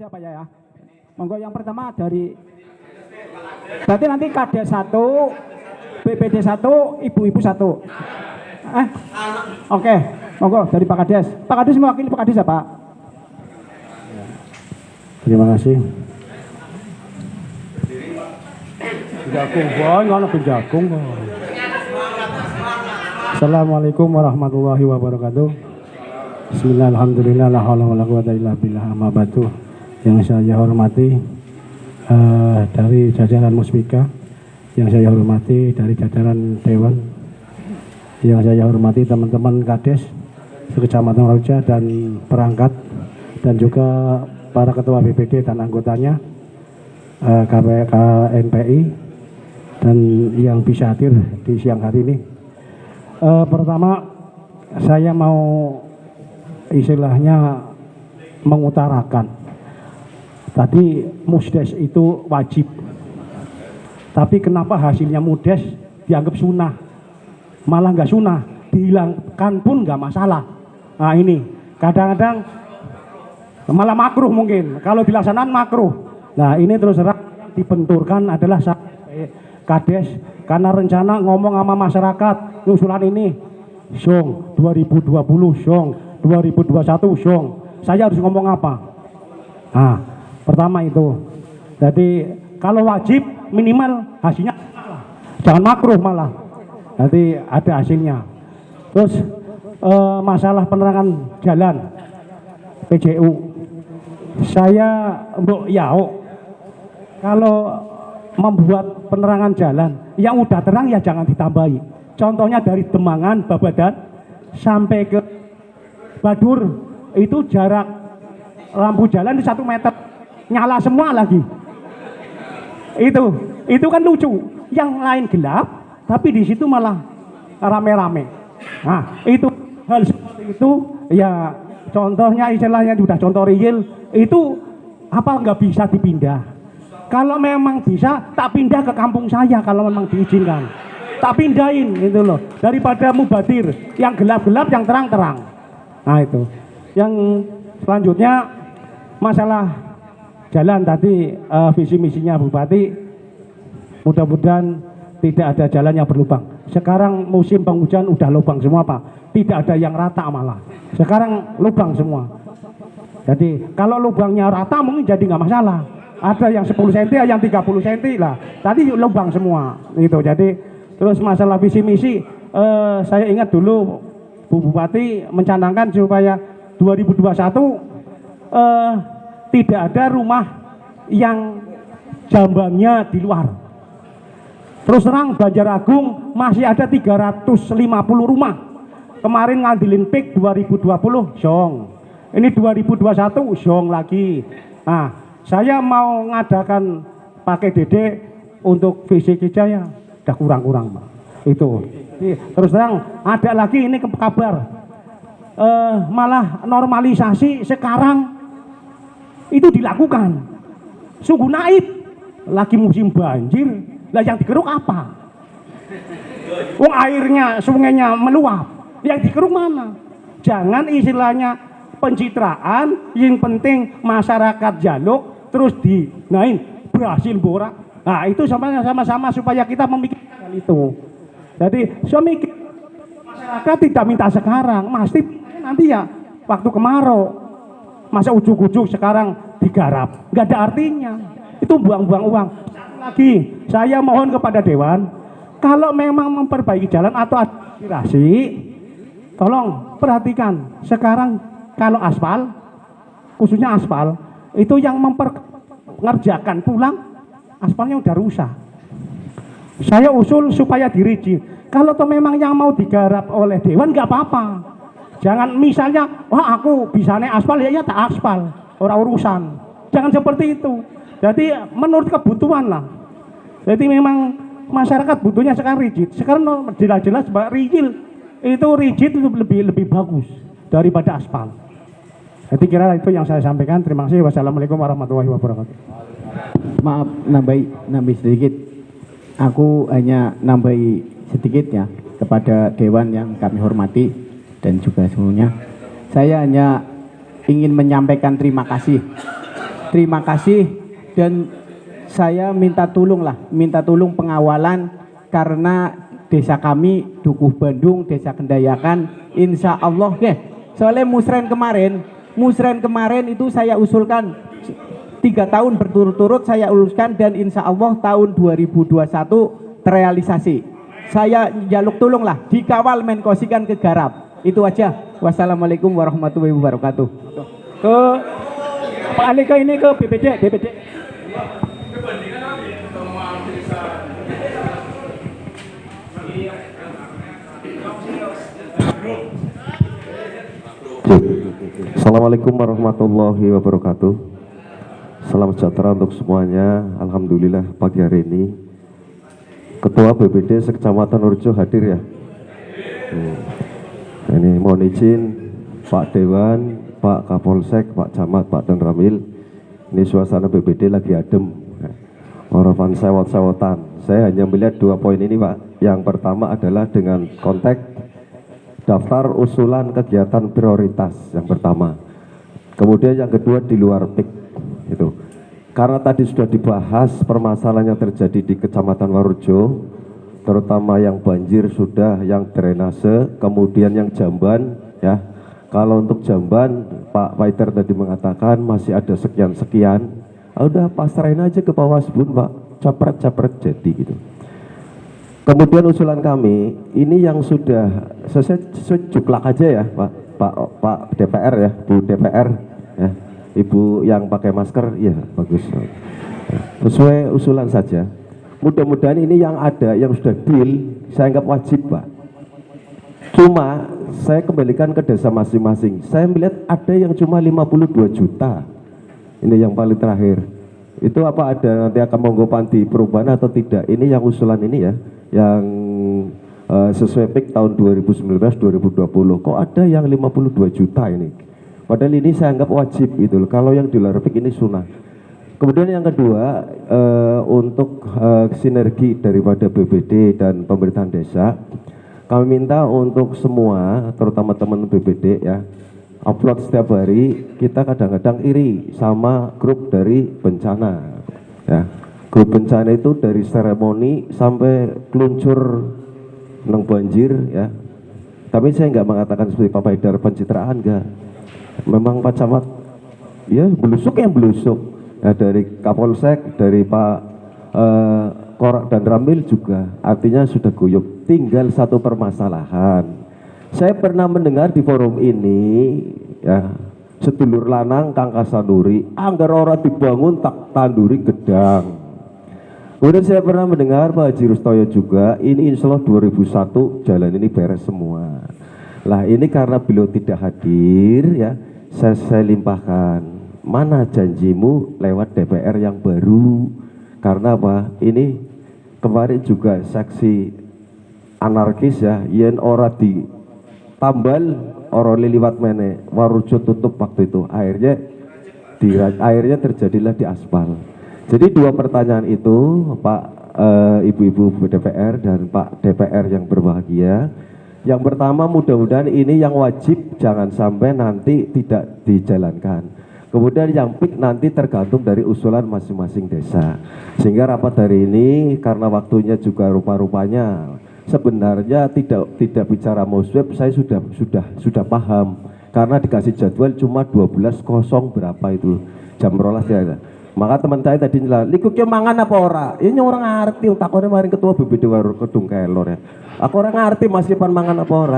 aja Pak ya. Monggo yang pertama dari berarti nanti Kades 1, BPD 1, ibu-ibu 1. Oke, monggo dari Pak Kades. Pak Kades mewakili Pak Kades ya Pak? Terima kasih. Jagung boy, ngono jagung boy. Assalamualaikum warahmatullahi wabarakatuh. Bismillah, alhamdulillah, la haula wala quwata illa billah, amma ba'du. Yang saya hormati dari jajaran Musbika, yang saya hormati dari jajaran Dewan, yang saya hormati teman-teman Kades Kecamatan Raja dan perangkat, dan juga para ketua BPD dan anggotanya, KNPI, dan yang bisa hadir di siang hari ini. Pertama, saya mau istilahnya mengutarakan, tadi Musdes itu wajib, tapi kenapa hasilnya Musdes dianggap sunnah, malah nggak sunnah, dihilangkan pun nggak masalah. Nah ini kadang-kadang malah makruh, mungkin kalau dilaksanakan makruh. Nah ini terus terang dibenturkan adalah Kades, karena rencana ngomong sama masyarakat usulan ini Song 2020 Song 2021 Song, saya harus ngomong apa? Nah pertama itu, jadi kalau wajib minimal hasilnya, jangan makruh malah nanti ada hasilnya. Terus masalah penerangan jalan PJU, saya mbok yao, kalau membuat penerangan jalan yang udah terang ya jangan ditambahi. Contohnya dari Demangan, Babadan sampai ke Badur itu jarak lampu jalan di 1 meter, nyala semua lagi. Itu kan lucu. Yang lain gelap, tapi di situ malah rame-rame. Nah itu hal seperti itu ya, contohnya istilahnya sudah contoh real itu, apa nggak bisa dipindah? Kalau memang bisa, tak pindah ke kampung saya kalau memang diizinkan. Tak pindahin gitu loh. Daripada mubadir, yang gelap-gelap, yang terang-terang. Nah itu. Yang selanjutnya masalah jalan tadi, visi misinya Bupati, mudah-mudahan tidak ada jalan yang berlubang. Sekarang musim penghujan udah lubang semua Pak. Tidak ada yang rata malah. Sekarang lubang semua. Jadi kalau lubangnya rata mungkin jadi nggak masalah. Ada yang 10 cm, yang 30 cm lah. Tadi lubang semua. Gitu. Jadi terus masalah visi misi, saya ingat dulu Bu Bupati mencanangkan supaya 2021 tidak ada rumah yang jambangnya di luar. Terus terang Banjaragung masih ada 350 rumah. Kemarin ngambilin PIK 2020 Song. Ini 2021 Song lagi. Nah, saya mau ngadakan pakai dede untuk fisik Jaya, udah kurang-kurang Pak. Itu. Terus terang ada lagi ini kabar, malah normalisasi sekarang itu dilakukan. Sungguh naib, lagi musim banjir, lah yang dikeruk apa? Wong airnya, sungainya meluap, yang dikeruk mana? Jangan istilahnya pencitraan, yang penting masyarakat jaluk, terus dinain berhasil borak. Nah itu sama-sama supaya kita memikirkan hal itu. Jadi saya mikir masyarakat tidak minta sekarang, pasti nanti ya waktu kemarau. Masa ujuk-ujuk sekarang digarap, nggak ada artinya. Itu buang-buang uang. Lagi saya mohon kepada Dewan, kalau memang memperbaiki jalan atau aspirasi, tolong perhatikan sekarang kalau aspal, khususnya aspal itu yang mengerjakan pulang, aspalnya udah rusak. Saya usul supaya diriji. Kalau toh memang yang mau digarap oleh Dewan nggak apa-apa. Jangan misalnya, wah aku bisanya aspal ya tak aspal, orang urusan. Jangan seperti itu. Jadi menurut kebutuhan lah. Jadi memang masyarakat butuhnya sekarang rigid. Sekarang jelas-jelas rigid itu lebih bagus daripada aspal. Jadi kira itu yang saya sampaikan. Terima kasih. Wassalamualaikum warahmatullahi wabarakatuh. Maaf nambahi sedikit. Aku hanya nambahi sedikit ya kepada Dewan yang kami hormati dan juga semuanya. Saya hanya ingin menyampaikan terima kasih terima kasih dan saya minta tolong pengawalan karena desa kami Dukuh Bandung, Desa Kendayakan, insya Allah soalnya musren kemarin itu saya usulkan 3 tahun berturut-turut saya usulkan dan insya Allah tahun 2021 terrealisasi. Saya jaluk tolonglah dikawal Menkosikan ke garap. Itu aja. Wassalamualaikum warahmatullahi wabarakatuh. Ke Pak Ali ke ini ke BPD. Assalamualaikum warahmatullahi wabarakatuh. Salam sejahtera untuk semuanya. Alhamdulillah pagi hari ini Ketua BPD Sekecamatan Urjo hadir ya. Ini mohon izin Pak Dewan, Pak Kapolsek, Pak Camat, Pak Dan Ramil. Ini suasana BPD lagi adem. Orapan sewot-sewotan. Saya hanya melihat 2 poin ini Pak. Yang pertama adalah dengan konteks daftar usulan kegiatan prioritas yang pertama. Kemudian yang kedua di luar PIK itu. Karena tadi sudah dibahas permasalahan yang terjadi di Kecamatan Warujo, terutama yang banjir sudah, yang drainase, kemudian yang jamban ya. Kalau untuk jamban Pak Paiter tadi mengatakan masih ada sekian-sekian. Udah pasrahin aja ke Bawasbun Pak, capret-capret jadi gitu. Kemudian usulan kami ini yang sudah sejuklak aja ya Pak DPR ya, Bu DPR ya, Ibu yang pakai masker ya bagus. Sesuai usulan saja. Mudah-mudahan ini yang ada yang sudah deal saya anggap wajib Pak. Cuma saya kembalikan ke desa masing-masing. Saya melihat ada yang cuma 52 juta. Ini yang paling terakhir. Itu apa ada nanti akan monggo panti perubahan atau tidak? Ini yang usulan ini ya, yang sesuai PIK tahun 2019-2020. Kok ada yang 52 juta ini? Padahal ini saya anggap wajib gitu loh. Kalau yang di luar PIK ini sunnah. Kemudian yang kedua untuk sinergi daripada BPD dan pemerintahan desa, kami minta untuk semua, terutama teman BPD ya, upload setiap hari. Kita kadang-kadang iri sama grup dari bencana ya. Grup bencana itu dari seremoni sampai keluncur nang banjir ya. Tapi saya nggak mengatakan seperti Pak Paidar pencitraan, enggak. Memang Pak Camat ya belusuk yang belusuk ya, dari Kapolsek, dari Pak Korak dan Ramil juga artinya sudah guyup. Tinggal satu permasalahan. Saya pernah mendengar di forum ini ya, sedulur lanang Kang Kasanuri anggar ora dibangun tak tanduri gedang. Kemudian saya pernah mendengar Pak Haji Rustoyo juga, ini insya Allah 2001 jalan ini beres semua. Lah ini karena beliau tidak hadir ya, saya limpahkan. Mana janjimu lewat DPR yang baru? Karena apa? Ini kemarin juga saksi anarkis ya, yen ora di tambal ora liwat mene, Warujo tutup waktu itu. Akhirnya terjadilah di aspal. Jadi 2 pertanyaan itu Pak Ibu-ibu DPR dan Pak DPR yang berbahagia. Yang pertama mudah-mudahan ini yang wajib jangan sampai nanti tidak dijalankan. Kemudian yang PIK nanti tergantung dari usulan masing-masing desa. Sehingga rapat hari ini karena waktunya juga rupa-rupanya sebenarnya tidak bicara musweb, saya sudah paham karena dikasih jadwal cuma 12.00 berapa itu jam 12 ya. Maka teman saya tadi nyela, "Likuknya mangan apa ora?" Ini orang ngerti, takutnya maring ketua BPD Kedung Kelor ya. Aku orang ngerti Mas Ipan mangan apa ora.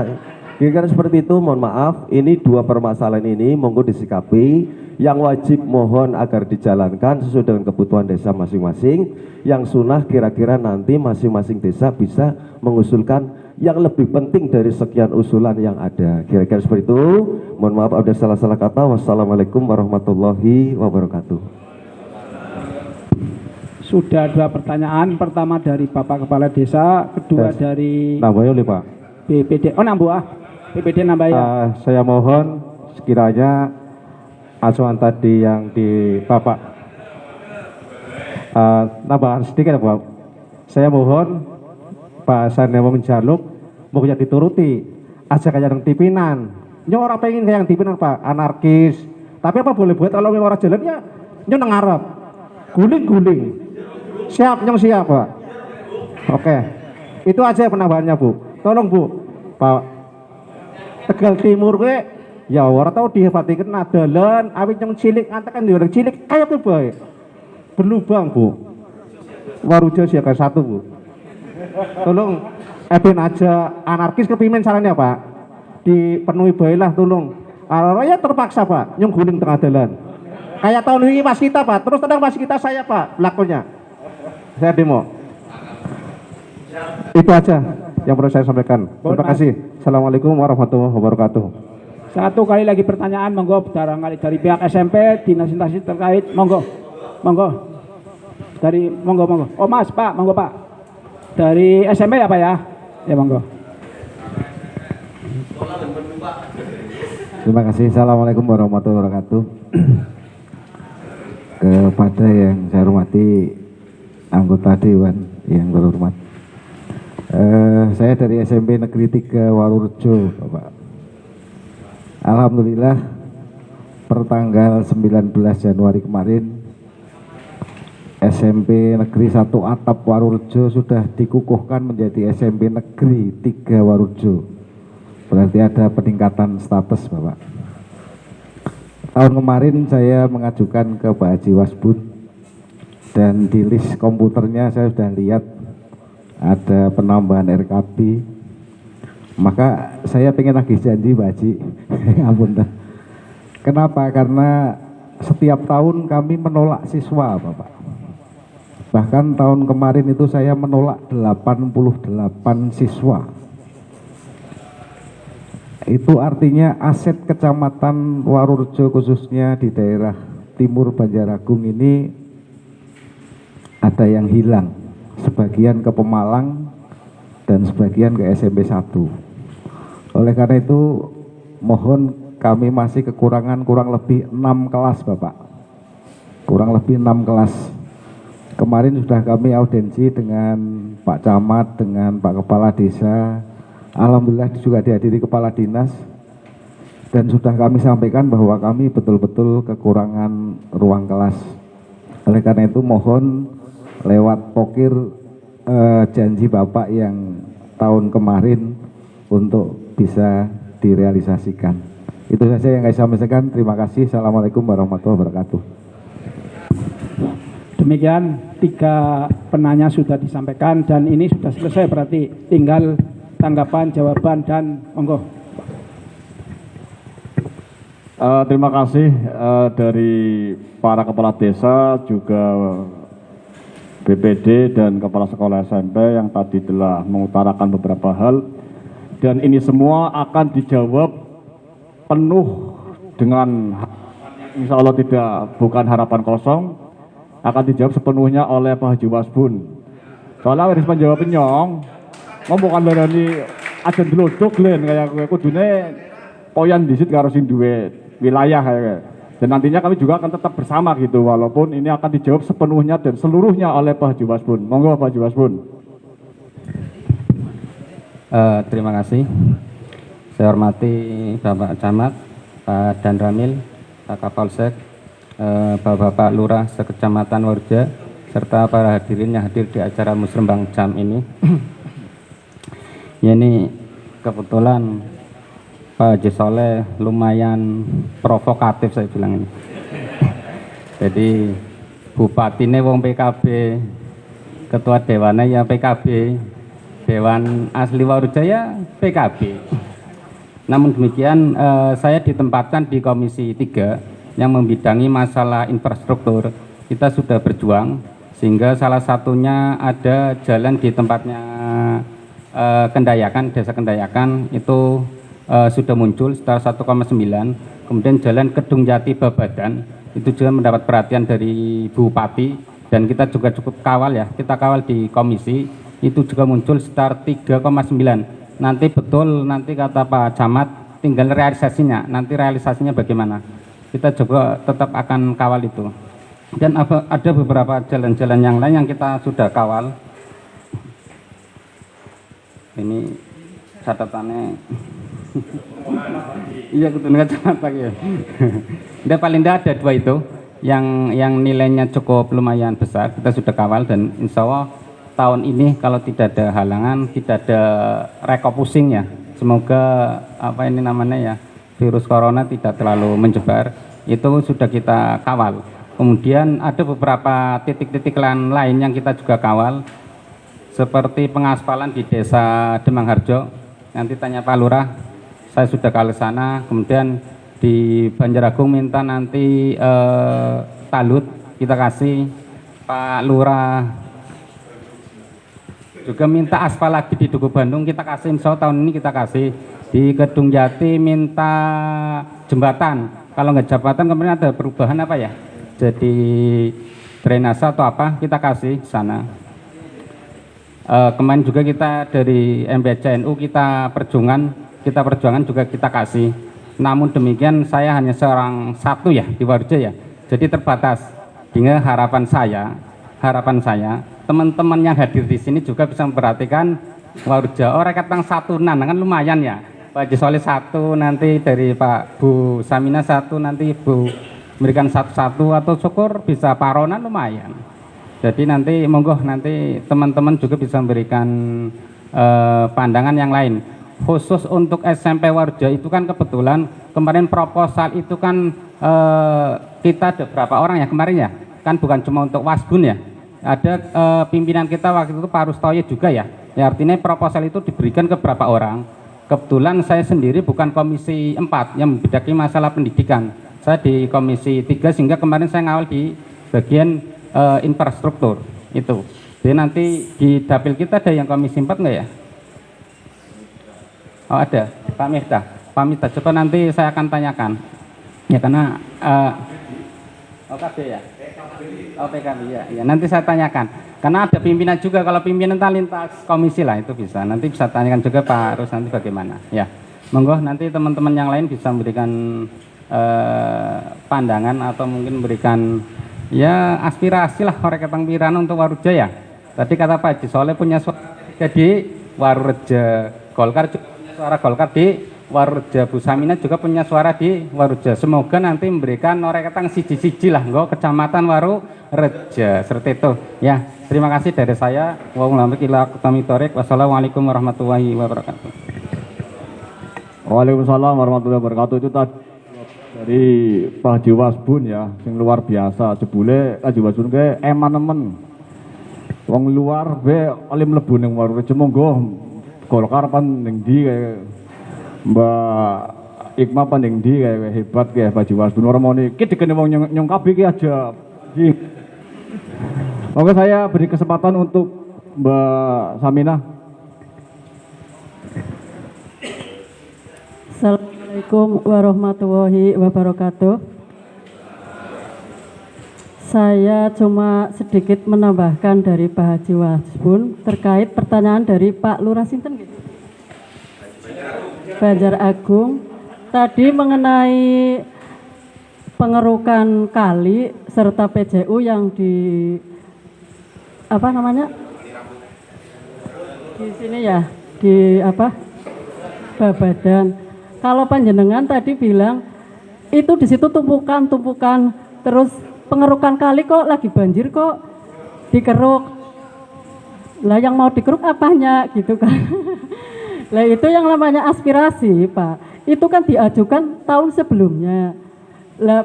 Kira-kira seperti itu, mohon maaf. Ini 2 permasalahan ini monggo disikapi. Yang wajib mohon agar dijalankan sesuai dengan kebutuhan desa masing-masing. Yang sunnah kira-kira nanti masing-masing desa bisa mengusulkan yang lebih penting dari sekian usulan yang ada. Kira-kira seperti itu. Mohon maaf ada salah-salah kata. Wassalamualaikum warahmatullahi wabarakatuh. Sudah 2 pertanyaan, pertama dari Bapak Kepala Desa, kedua dari Namanya oleh Pak. BPD. Oh nambah BPD nambah ya. Saya mohon sekiranya acuan tadi yang di Bapak tambahan sedikit Pak. Saya mohon Pak Sandewa menjaluk mau dituruti aja kayak yang tipinan. Ini orang pengen kayak yang tipinan Pak, anarkis. Tapi apa boleh buat kalau orang jalannya nyong nang ngarep. Guling-guling. Siap, nyong siap, Pak. Oke. Itu aja penambahannya, Bu. Tolong, Bu. Pak Tegal Timur kowe ya ora tau dihebatikeun dalan awit nyong cilik ngantekan yo cilik kaya kuwi bae. Berlubang, Bu. Warujo siaga 1, Bu. Tolong eben aja anarkis kepimen sarannya, Pak. Dipenuhi bae lah tolong. Ya terpaksa, Pak, nyong guling tengah dalan. Kayak tahun ini pas kita, Pak. Terus tenang pas kita saya, Pak, pelakunya. Saya demo. Itu aja yang perlu saya sampaikan. Terima kasih. Assalamualaikum warahmatullahi wabarakatuh. Satu kali lagi pertanyaan, monggo barangkali dari pihak SMP, dinas instansi terkait, monggo. Dari monggo. Oh Mas, Pak, monggo Pak. Dari SMP apa ya? Ya monggo. Terima kasih. Assalamualaikum warahmatullahi wabarakatuh. Kepada yang saya hormati anggota Dewan yang berhormat, saya dari SMP Negeri 3 Warurejo, Bapak. Alhamdulillah pertanggal 19 Januari kemarin SMP Negeri 1 Atap Warurejo sudah dikukuhkan menjadi SMP Negeri 3 Warurejo. Berarti ada peningkatan status, Bapak. Tahun kemarin saya mengajukan ke Pak Haji Wasbun dan di list komputernya saya sudah lihat ada penambahan RKB. Maka saya pengen lagi janji Pak Haji. Ampun dah. Kenapa? Karena setiap tahun kami menolak siswa, Bapak. Bahkan tahun kemarin itu saya menolak 88 siswa. Itu artinya aset kecamatan Warurejo khususnya di daerah timur Banjaragung ini ada yang hilang. Sebagian ke Pemalang dan sebagian ke SMP 1. Oleh karena itu mohon, kami masih kekurangan kurang lebih 6 kelas, Bapak. Kurang lebih 6 kelas. Kemarin sudah kami audiensi dengan Pak Camat, dengan Pak Kepala Desa. Alhamdulillah juga dihadiri Kepala Dinas. Dan sudah kami sampaikan bahwa kami betul-betul kekurangan ruang kelas. Oleh karena itu mohon lewat pokir janji Bapak yang tahun kemarin untuk bisa direalisasikan. Itu saja yang saya sampaikan. Terima kasih. Assalamualaikum warahmatullahi wabarakatuh. Demikian 3 penanya sudah disampaikan dan ini sudah selesai, berarti tinggal tanggapan, jawaban, dan monggo. Terima kasih dari para kepala desa, juga BPD dan kepala sekolah SMP yang tadi telah mengutarakan beberapa hal, dan ini semua akan dijawab penuh dengan insya Allah bukan harapan kosong, akan dijawab sepenuhnya oleh Pak Haji Wasbun. Soalnya harus menjawab nyong, ngomong kan berani aja delodok len kayak gue kudune poyan disit karo sing duwe wilayah kayak. Dan nantinya kami juga akan tetap bersama gitu, walaupun ini akan dijawab sepenuhnya dan seluruhnya oleh Pak Haji Wasbun. Monggo Pak Haji Wasbun. Terima kasih. Saya hormati Bapak Camat, Pak Dan Ramil, Pak Kapolsek, Bapak-bapak Lurah sekecamatan Warurejo, serta para hadirin yang hadir di acara Musrembang Jam ini. Ya, ini kebetulan Pak Haji Soleh lumayan provokatif saya bilang ini. Jadi bupatinya wong PKB, ketua dewannya ya PKB, dewan asli Warurejo ya PKB. Namun demikian saya ditempatkan di Komisi 3 yang membidangi masalah infrastruktur. Kita sudah berjuang sehingga salah satunya ada jalan di tempatnya Kendayakan, Desa Kendayakan itu sudah muncul sekitar 1,9. Kemudian jalan Kedung Jati Babadan itu juga mendapat perhatian dari Bupati dan kita juga cukup kawal ya. Kita kawal di komisi itu juga muncul sekitar 3,9. Nanti betul, nanti kata Pak Camat tinggal realisasinya. Nanti realisasinya bagaimana? Kita juga tetap akan kawal itu. Dan ada beberapa jalan-jalan yang lain yang kita sudah kawal. Ini catatannya. Iya, kebetulan kacamata ya. Udah paling tidak ada 2 itu. yang nilainya cukup lumayan besar, kita sudah kawal, dan insya Allah tahun ini kalau tidak ada halangan, tidak ada rekopusing ya, semoga apa ini namanya ya, virus corona tidak terlalu menyebar, itu sudah kita kawal. Kemudian ada beberapa titik-titik lain yang kita juga kawal, seperti pengaspalan di Desa Demang Harjo, nanti tanya Pak Lurah, saya sudah ke sana. Kemudian di Banjaragung minta nanti talut kita kasih, Pak Lurah juga minta aspal lagi di Duku Bandung kita kasih, insya Allah tahun ini kita kasih. Di Kedung Jati minta jembatan, kalau nggak jembatan kemarin ada perubahan apa ya, jadi drainase atau apa, kita kasih sana. Kemarin juga kita dari MBCNU kita perjuangan juga kita kasih. Namun demikian saya hanya seorang satu ya di Waruja ya, jadi terbatas. Dengan harapan saya teman-teman yang hadir di sini juga bisa memperhatikan Waruja. Oh rekatang satu kan lumayan ya. Pak Haji Soleh satu, nanti dari Pak Bu Samina satu, nanti Bu memberikan satu-satu, atau syukur bisa paronan lumayan. Jadi nanti monggo nanti teman-teman juga bisa memberikan pandangan yang lain. Khusus untuk SMP Waruja itu kan kebetulan kemarin proposal itu kan kita ada berapa orang ya kemarin ya, kan bukan cuma untuk Wasbun ya, ada pimpinan kita waktu itu Pak Rustoyo juga ya. Ya artinya proposal itu diberikan ke berapa orang. Kebetulan saya sendiri bukan komisi 4 yang membidaki masalah pendidikan, saya di komisi 3, sehingga kemarin saya ngawal di bagian infrastruktur itu. Jadi nanti di dapil kita ada yang komisi 4 enggak ya? Oh ada, Pak Miftah, coba nanti saya akan tanyakan ya, karena OKB ya, PKB ya, nanti saya tanyakan karena ada pimpinan juga, kalau pimpinan lintas komisi lah itu bisa, nanti bisa tanyakan juga Pak Rus nanti bagaimana ya. Monggo nanti teman-teman yang lain bisa memberikan pandangan atau mungkin memberikan ya aspirasi lah korek ketang pirana untuk Waruja ya. Tadi kata Pak Haji Soleh punya suara di Waruja, Golkar juga punya suara Golkar di Waruja, Bu Samina juga punya suara di Waruja. Semoga nanti memberikan korek ketang siji-siji lah nggo Kecamatan Warureja seperti itu ya. Terima kasih dari saya. Wassalamualaikum warahmatullahi wabarakatuh. Waalaikumsalam warahmatullahi wabarakatuh. Itu tadi dari Pak Haji Wasbun ya, yang luar biasa. Jebule Haji Wasbun ke eman-emen. Wong luar be oleh mlebu ning Warureja, monggo Golkar pan ning ndi kae Mbak Ikma pan ning ndi kae hebat kae Pak Haji Wasbun. Ora mau iki dikene wong nyong kabeh iki aja. Monggo saya beri kesempatan untuk Mbak Samina. Assalamualaikum warahmatullahi wabarakatuh. Saya cuma sedikit menambahkan dari Pak Haji Wasbun terkait pertanyaan dari Pak Lurah Sinten gitu. Banjaragung tadi mengenai pengerukan kali serta PJU yang di apa namanya di sini ya, di apa Babadan. Kalau panjenengan tadi bilang itu di situ tumpukan terus pengerukan kali kok lagi banjir kok dikeruk. Lah yang mau dikeruk apanya gitu kan. Lah itu yang namanya aspirasi, Pak. Itu kan diajukan tahun sebelumnya. Lah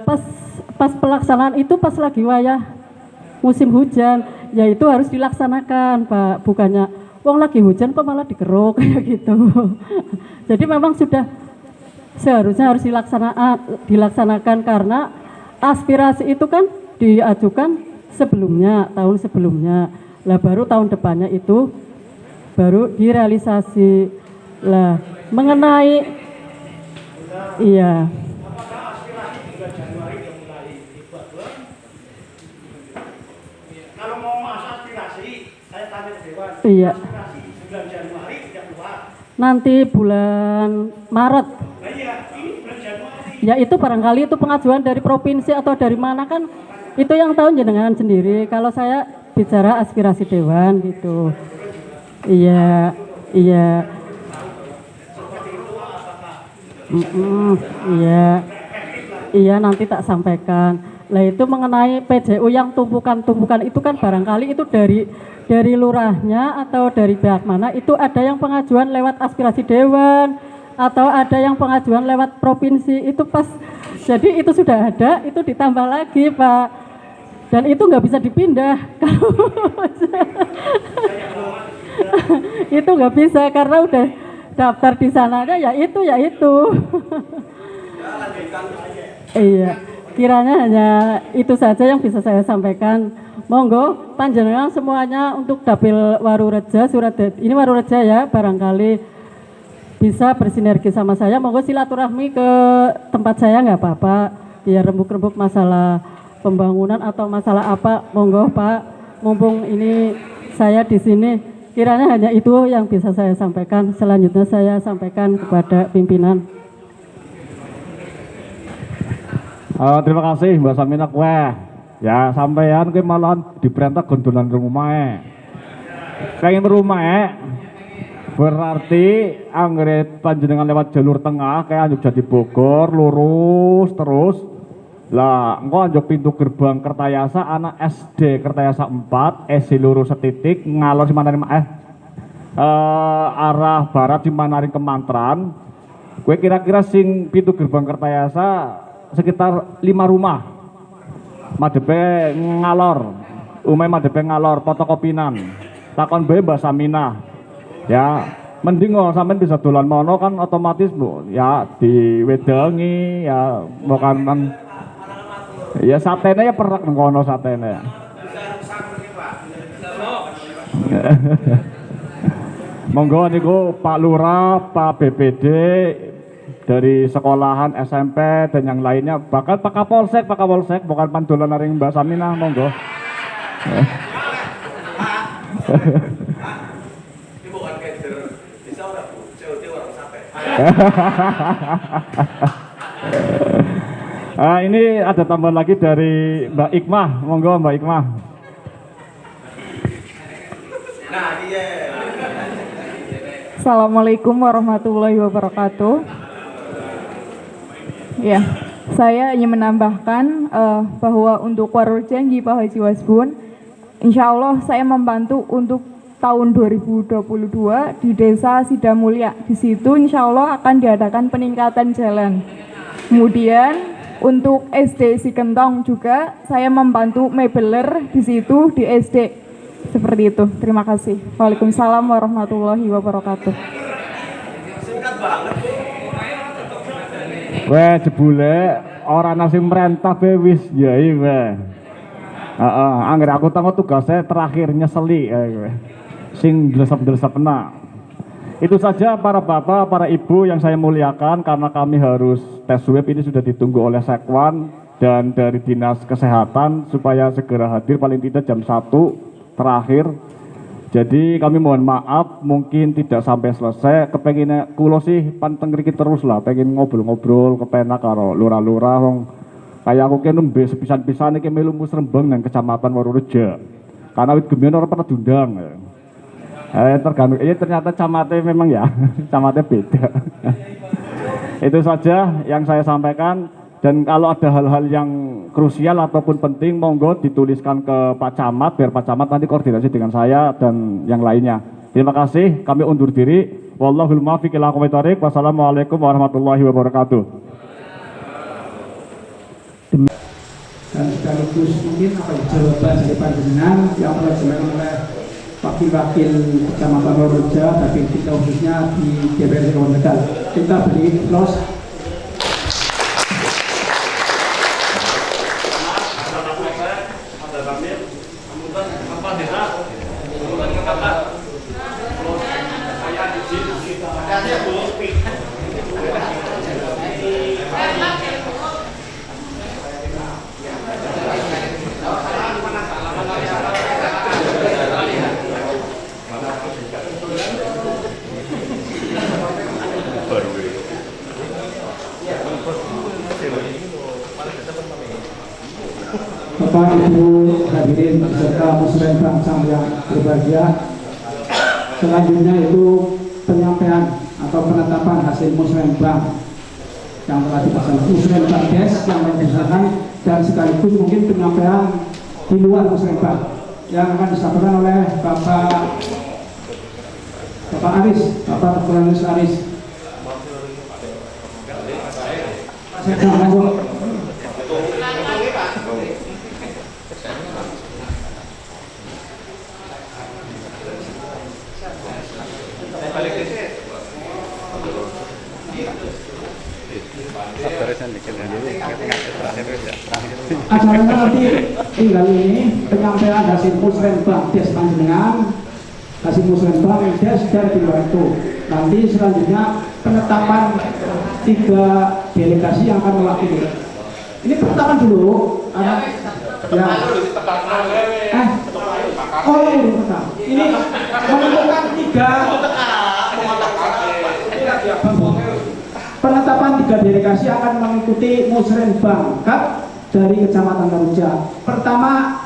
pas pelaksanaan itu pas lagi wayah musim hujan, ya itu harus dilaksanakan, Pak. Bukannya wong lagi hujan kok malah dikeruk kayak gitu. Jadi memang sudah seharusnya harus dilaksanakan karena aspirasi itu kan diajukan sebelumnya, tahun sebelumnya. Lah baru tahun depannya itu baru direalisasi. Lah mengenai iya. Kalau mau aspirasi, saya tanya ke Dewan. Iya. Aspirasi bulan Januari tidak keluar. Nanti bulan Maret. Nah iya, ini bulan Januari. Ya itu barangkali itu pengajuan dari provinsi atau dari mana kan itu yang tahu jenengan sendiri. Kalau saya bicara aspirasi Dewan gitu. Iya, iya. Iya, iya nanti tak sampaikan. Nah itu mengenai PJU yang tumpukan-tumpukan itu kan barangkali itu dari lurahnya atau dari pihak mana, itu ada yang pengajuan lewat aspirasi dewan atau ada yang pengajuan lewat provinsi, itu pas jadi itu sudah ada, itu ditambah lagi Pak, dan itu nggak bisa dipindah itu nggak bisa karena udah daftar di sananya ya itu iya, kiranya hanya itu saja yang bisa saya sampaikan. Monggo panjenengan semuanya untuk Dapil Warureja ini Warureja ya, barangkali bisa bersinergi sama saya. Monggo silaturahmi ke tempat saya nggak apa-apa, biar rembuk-rembuk masalah pembangunan atau masalah apa. Monggo Pak, mumpung ini saya di sini, kiranya hanya itu yang bisa saya sampaikan. Selanjutnya saya sampaikan kepada pimpinan. Terima kasih Mbak Samina kue. Ya sampean ke malahan diperintah gondolan rumah. Pengen rumah berarti anggere panjenengan lewat jalur tengah kayak anjuk Jati Bogor lurus terus. Lah engko anjuk pintu gerbang Kertayasa anak SD Kertayasa 4 SD lurus setitik ngalor di Manaring arah barat di Manaring Kemantran. Kue kira-kira sing pintu gerbang Kertayasa sekitar 5 rumah. Madepe ngalor, umai madepe ngalor, fotokopinan. Takon bae Mbak Saminah. Ya, mending sampean bisa dolan mono kan otomatis Bu. Ya diwedangi ya bukan ya satene ya perak ngono satene. Monggo niku Pak Lurah, Pak BPD dari sekolahan SMP dan yang lainnya, bahkan Pak Kapolsek bukan pandolan naring Mbak Saminah, monggo. Ini ada tambahan lagi dari Mbak Ikmah, monggo Mbak Ikmah. Assalamualaikum warahmatullahi wabarakatuh. Ya, saya ingin menambahkan bahwa untuk Warureja Pak Haji Wasbun, insya Allah saya membantu untuk tahun 2022 di Desa Sidamulya. Di situ insya Allah akan diadakan peningkatan jalan. Kemudian untuk SD Sikentong juga saya membantu mebeler di situ di SD. Seperti itu. Terima kasih. Waalaikumsalam warahmatullahi wabarakatuh. Weh jebule orang nasi merentah bewis ya iya. Angger aku tahu tugasnya terakhir nyeseli sing delesap-delesap kena. Itu saja para bapak, para ibu yang saya muliakan, karena kami harus tes swab ini sudah ditunggu oleh Sekwan dan dari Dinas Kesehatan supaya segera hadir paling tidak jam 1 terakhir. Jadi kami mohon maaf mungkin tidak sampai selesai. Kepengen kulo sih panteng riki terus lah, pengen ngobrol-ngobrol kepenak karo lurah-lurah wong kayak aku ki nembe sepisan-pisan iki melu musrembang nang Kecamatan Warureja. Karena wit gemien ora pernah diundang. Tergantung ternyata camatnya memang ya, camatnya beda. Itu saja yang saya sampaikan. Dan kalau ada hal-hal yang krusial ataupun penting, monggo dituliskan ke Pak Camat, biar Pak Camat nanti koordinasi dengan saya dan yang lainnya. Terima kasih, kami undur diri. Wallahul muwaffiq ila aqwamit thoriq. Wassalamualaikum warahmatullahi wabarakatuh. Dan sekaligus mungkin jawaban dari panjenengan yang telah disampaikan oleh wakil-wakil Kecamatan Warureja, tapi kita khususnya di DPRD Kabupaten Tegal. Kita beri close. Bapak Ibu hadirin beserta muslim bangsa yang berbahagia, selanjutnya itu penyampaian atau penetapan hasil muslim bank yang telah dipasang muslim bank yang berdasarkan dan sekaligus mungkin penyampaian di luar musrembang yang akan disampaikan oleh Bapak Aris, Bapak Dr. Aris. Acaranya nanti tinggal ini penyampaian hasil musrembang des panjenengan, hasil musrembang des dan di luar itu. Nanti selanjutnya penetapan 3 delegasi yang akan mewakili. Ini penetapan dulu, ya. Ini menentukan 3 penetapan 3 delegasi akan mengikuti musrembang Cup dari Kecamatan Waruja. Pertama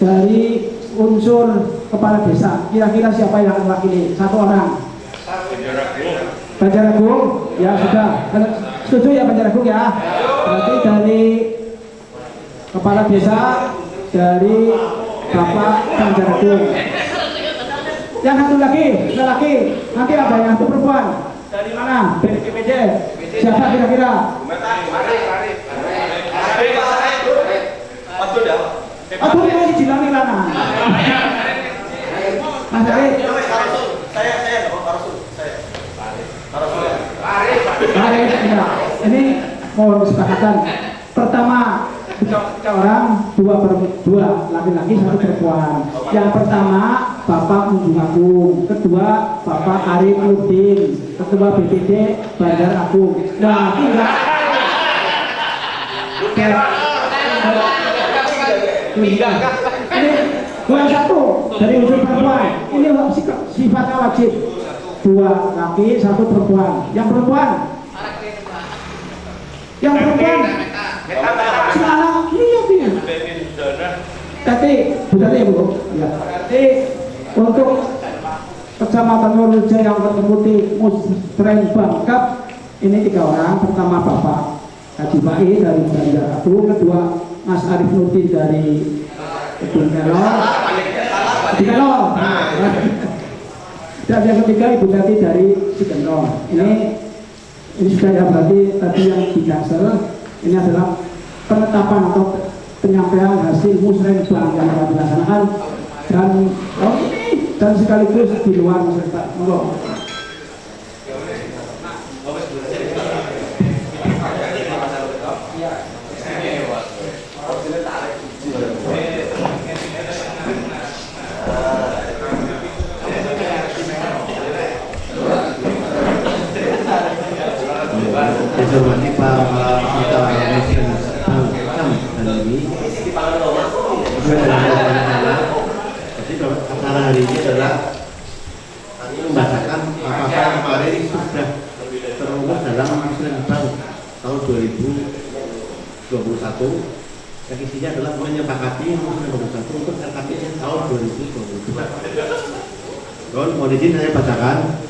dari unsur kepala desa, kira-kira siapa yang mewakili? 1 orang. Banjaragung, ya sudah. Setuju ya Banjaragung ya? Berarti dari kepala desa dari Bapak Banjaragung. Yang satu lagi, nanti ada yang satu perempuan. Dari mana? BPD. Siapa kira-kira? Aku masih jilani lana. Mas Arif. Arif, ini mohon kesepakatan. Pertama 3 orang, 2 laki-laki, 1 perempuan. Yang pertama Bapak Munjung Agung, kedua Bapak Arif Nurdin, ketua BPD Bandar Agung. Nah, tinggal ini bukan 1 dari unsur perempuan. Ini sifatnya wajib. 2 laki, 1 perempuan. Yang perempuan silakan iya. Tadi Bu. Ya. Jadi untuk Kecamatan Waruja yang mengikuti musrembang Cup ini 3 orang. Pertama Bapak Haji Bai dari Bandar Agung, kedua Mas Arif Nurdin dari Kebun Kelor. Dan yang ketiga Ibu Tati dari Sigenor. Ini sudah ya, berarti tadi yang didasar ini adalah penetapan atau penyampaian hasil musrembang yang akan dilaksanakan dan sekaligus di luar musrembang. Saya hormati Pak Kita Nation Sam dan ini sesuai dengan rencana. Jadi acara hari ini adalah membacakan apa-apa yang kemarin sudah terungkap dalam musrembang tahun 2021 yang isinya adalah menyepakati musrembang 2021 untuk LKPD tahun 2022. Mohon izin saya bacakan.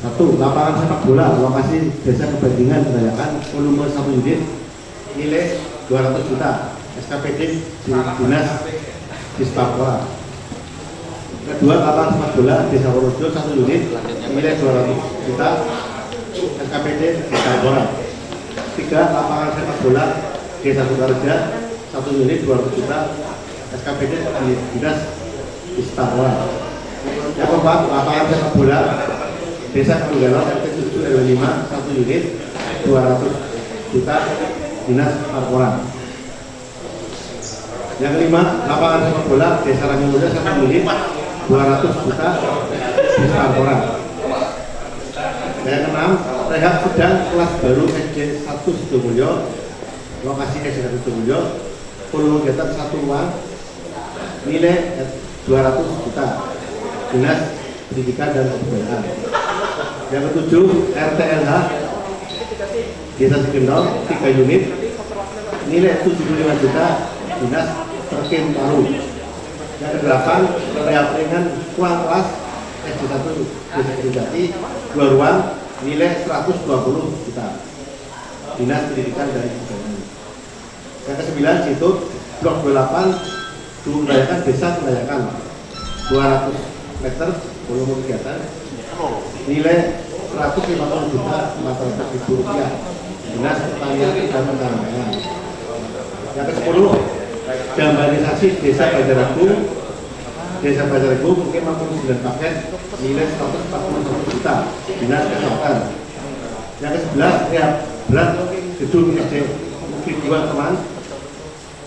1. Lapangan sepak bola lokasi Desa Kebandingan Berayakan, volume 1 unit, nilai 200 juta, SKPD Dinas Dispapora. Kedua, lapangan sepak bola Desa Warujo 1 unit, nilai 200 juta, SKPD Dispapora. 3. Lapangan sepak bola Desa Sukareja 1 unit 200 juta, SKPD Dinas Dispapora. Yang keempat, lapangan sepak bola Desa Kebun RT 7 RW 5 1 unit 200 juta Dinas Parpora. Yang kelima, lapangan sepak bola Desa Rangi Muda 1 unit 200 juta Dinas Parpora. Yang keenam, rehab sedang kelas baru SD 1 Sidomulyo, lokasi SD 1 Sidomulyo, volume kegiatan 1 ruang, nilai 200 juta Dinas Pendidikan dan Kebudayaan. Yang ketujuh, RTLH Desa Sigenor 3 unit, nilai 75 juta Dinas Terkim Paru. Yang kedelapan, rehab ringan ruang kelas SD 1 Desa Jati 2 ruang, nilai 120 juta. Dinas Pendidikan dan Kebudayaan. Yang ke-9 situ blok 28 Kendayakan Desa Kendayakan 200 meter volume kegiatan nilai 150 juta 400 ribu rupiah Dinas Pertanian dan Pertanian. Yang ke-10 Jambanisasi Desa Banjaragung mungkin 59 paket nilai 141 juta Dinas Kesehatan. Yang ke-11 berat gedung SD Negeri 2 teman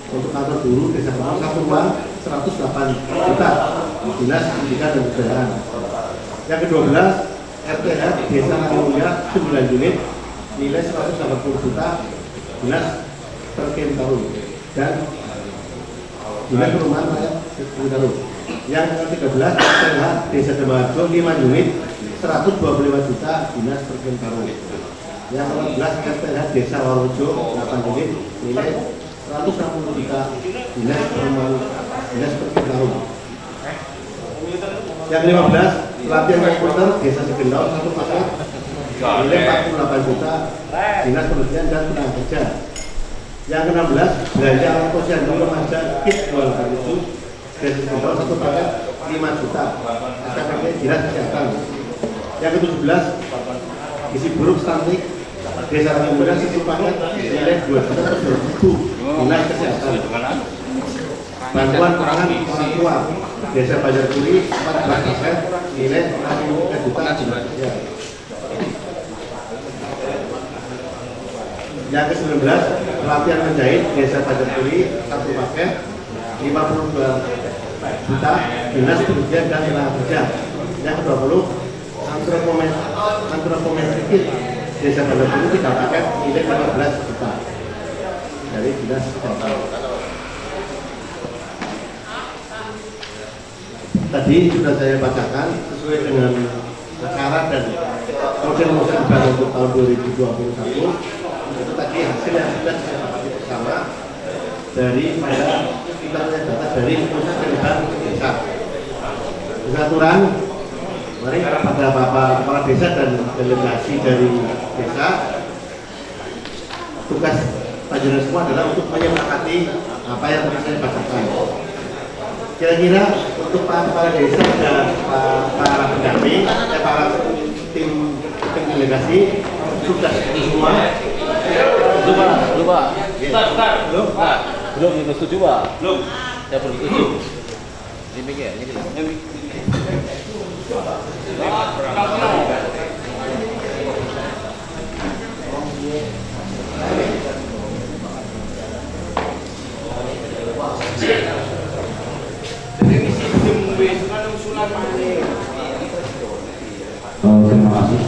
untuk kantor guru Desa Kemang satu uang 108 juta Dinas Pendidikan dan Kebudayaan. Yang ke-12 RTH Desa Mulia 9 unit nilai 180 juta Dinas Perkentaru dan Dinas Perumahan Rakyat Perkentaru. Yang ke-13 RTH Desa Demargo 5 unit 125 juta Dinas Perkentaru. Yang ke-14 RTH Desa Warojo 8 unit nilai 160 juta Dinas Perumahan Dinas Perkentaru. Yang ke-15 pelatihan komputer Desa Segendau 1 paket nilai 48 juta Dinas Pendidikan dan Tenaga Kerja. Yang ke-16 belanja alat posyandu remaja kit 287 Desa Segendau 1 paket 5 juta SKPD Dinas Kesehatan. Yang ke-17 isi buruk stunting Desa Mulia 1 paket nilai 2 juta 200.000 Dinas Kesehatan. Bantuan pangan orang tua Desa Banjarkuri 14 paket nilai 63 juta Dinas Kesehatan. Yang ke-19 pelatihan menjahit Desa Banjarkuri 1 paket 52 juta Dinas Pendidikan dan Tenaga Kerja. Yang ke-20 antropometrik Desa Banjarkuri 3 paket nilai 15 juta dari Dinas Kesehatan. Tadi sudah saya bacakan sesuai dengan acara dan model-model baru untuk tahun 2021. Itu tadi hasil yang sudah saya dapati bersama dari kita punya data dari pusat pemerintahan desa. Kesaturan, mari pada Bapak Kepala Desa dan delegasi dari desa, tugas panjenengan semua adalah untuk menyepakati apa yang tadi saya bacakan. Kira-kira untuk Pak Kepala Desa dan para pendamping, para tim delegasi sudah semua. Belum itu setuju Pak. Belum. Ya belum setuju. Ini ya, ini. Terima kasih.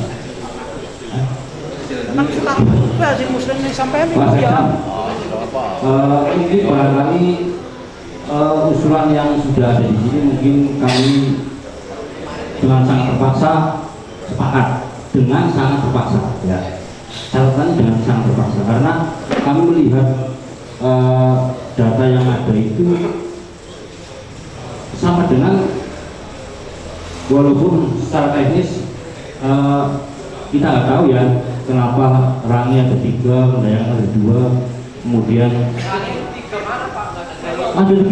Nang sudah si muslim yang sampai ini ya. Ini barangkali usulan yang sudah ada di sini mungkin kami dengan sangat terpaksa sepakat dengan sangat terpaksa ya. Catatan dengan sangat terpaksa karena kami melihat data yang ada itu sama dengan walaupun secara teknis kita nggak tahu ya kenapa Rangi ada 3, Kendayakan ada 2, kemudian ada 3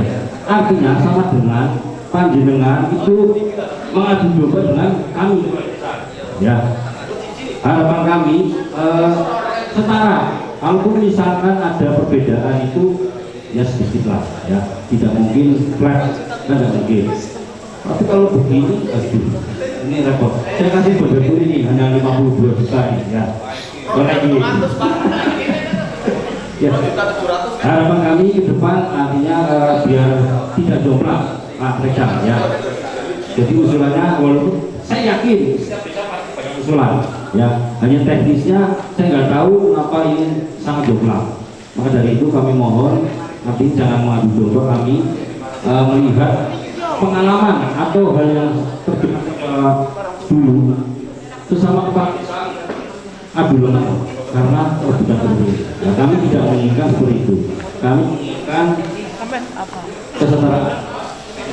ya. Artinya sama dengan panjenengan itu mengadu domba dengan kami ya. Harapan kami setara, kalaupun misalkan ada perbedaan itu ya sedikit lah ya, tidak mungkin flat, tidak mungkin. Tapi kalau begini, aduh, ini repot. Saya kasih Banjarkuri ini hanya 52 juta ini ya. Ini. Ya. Harapan kami ke depan artinya biar tidak jomplang mereka ya. Jadi usulannya walaupun saya yakin usulan ya, hanya teknisnya saya nggak tahu apa ini sangat jomplang. Maka dari itu kami mohon nanti jangan mengadu domba, kami melihat pengalaman atau hal yang terjadi dulu sesama kepala adu lemah karena tidak perlu ya, kami tidak menginginkan seperti itu, kami menginginkan kesetaraan.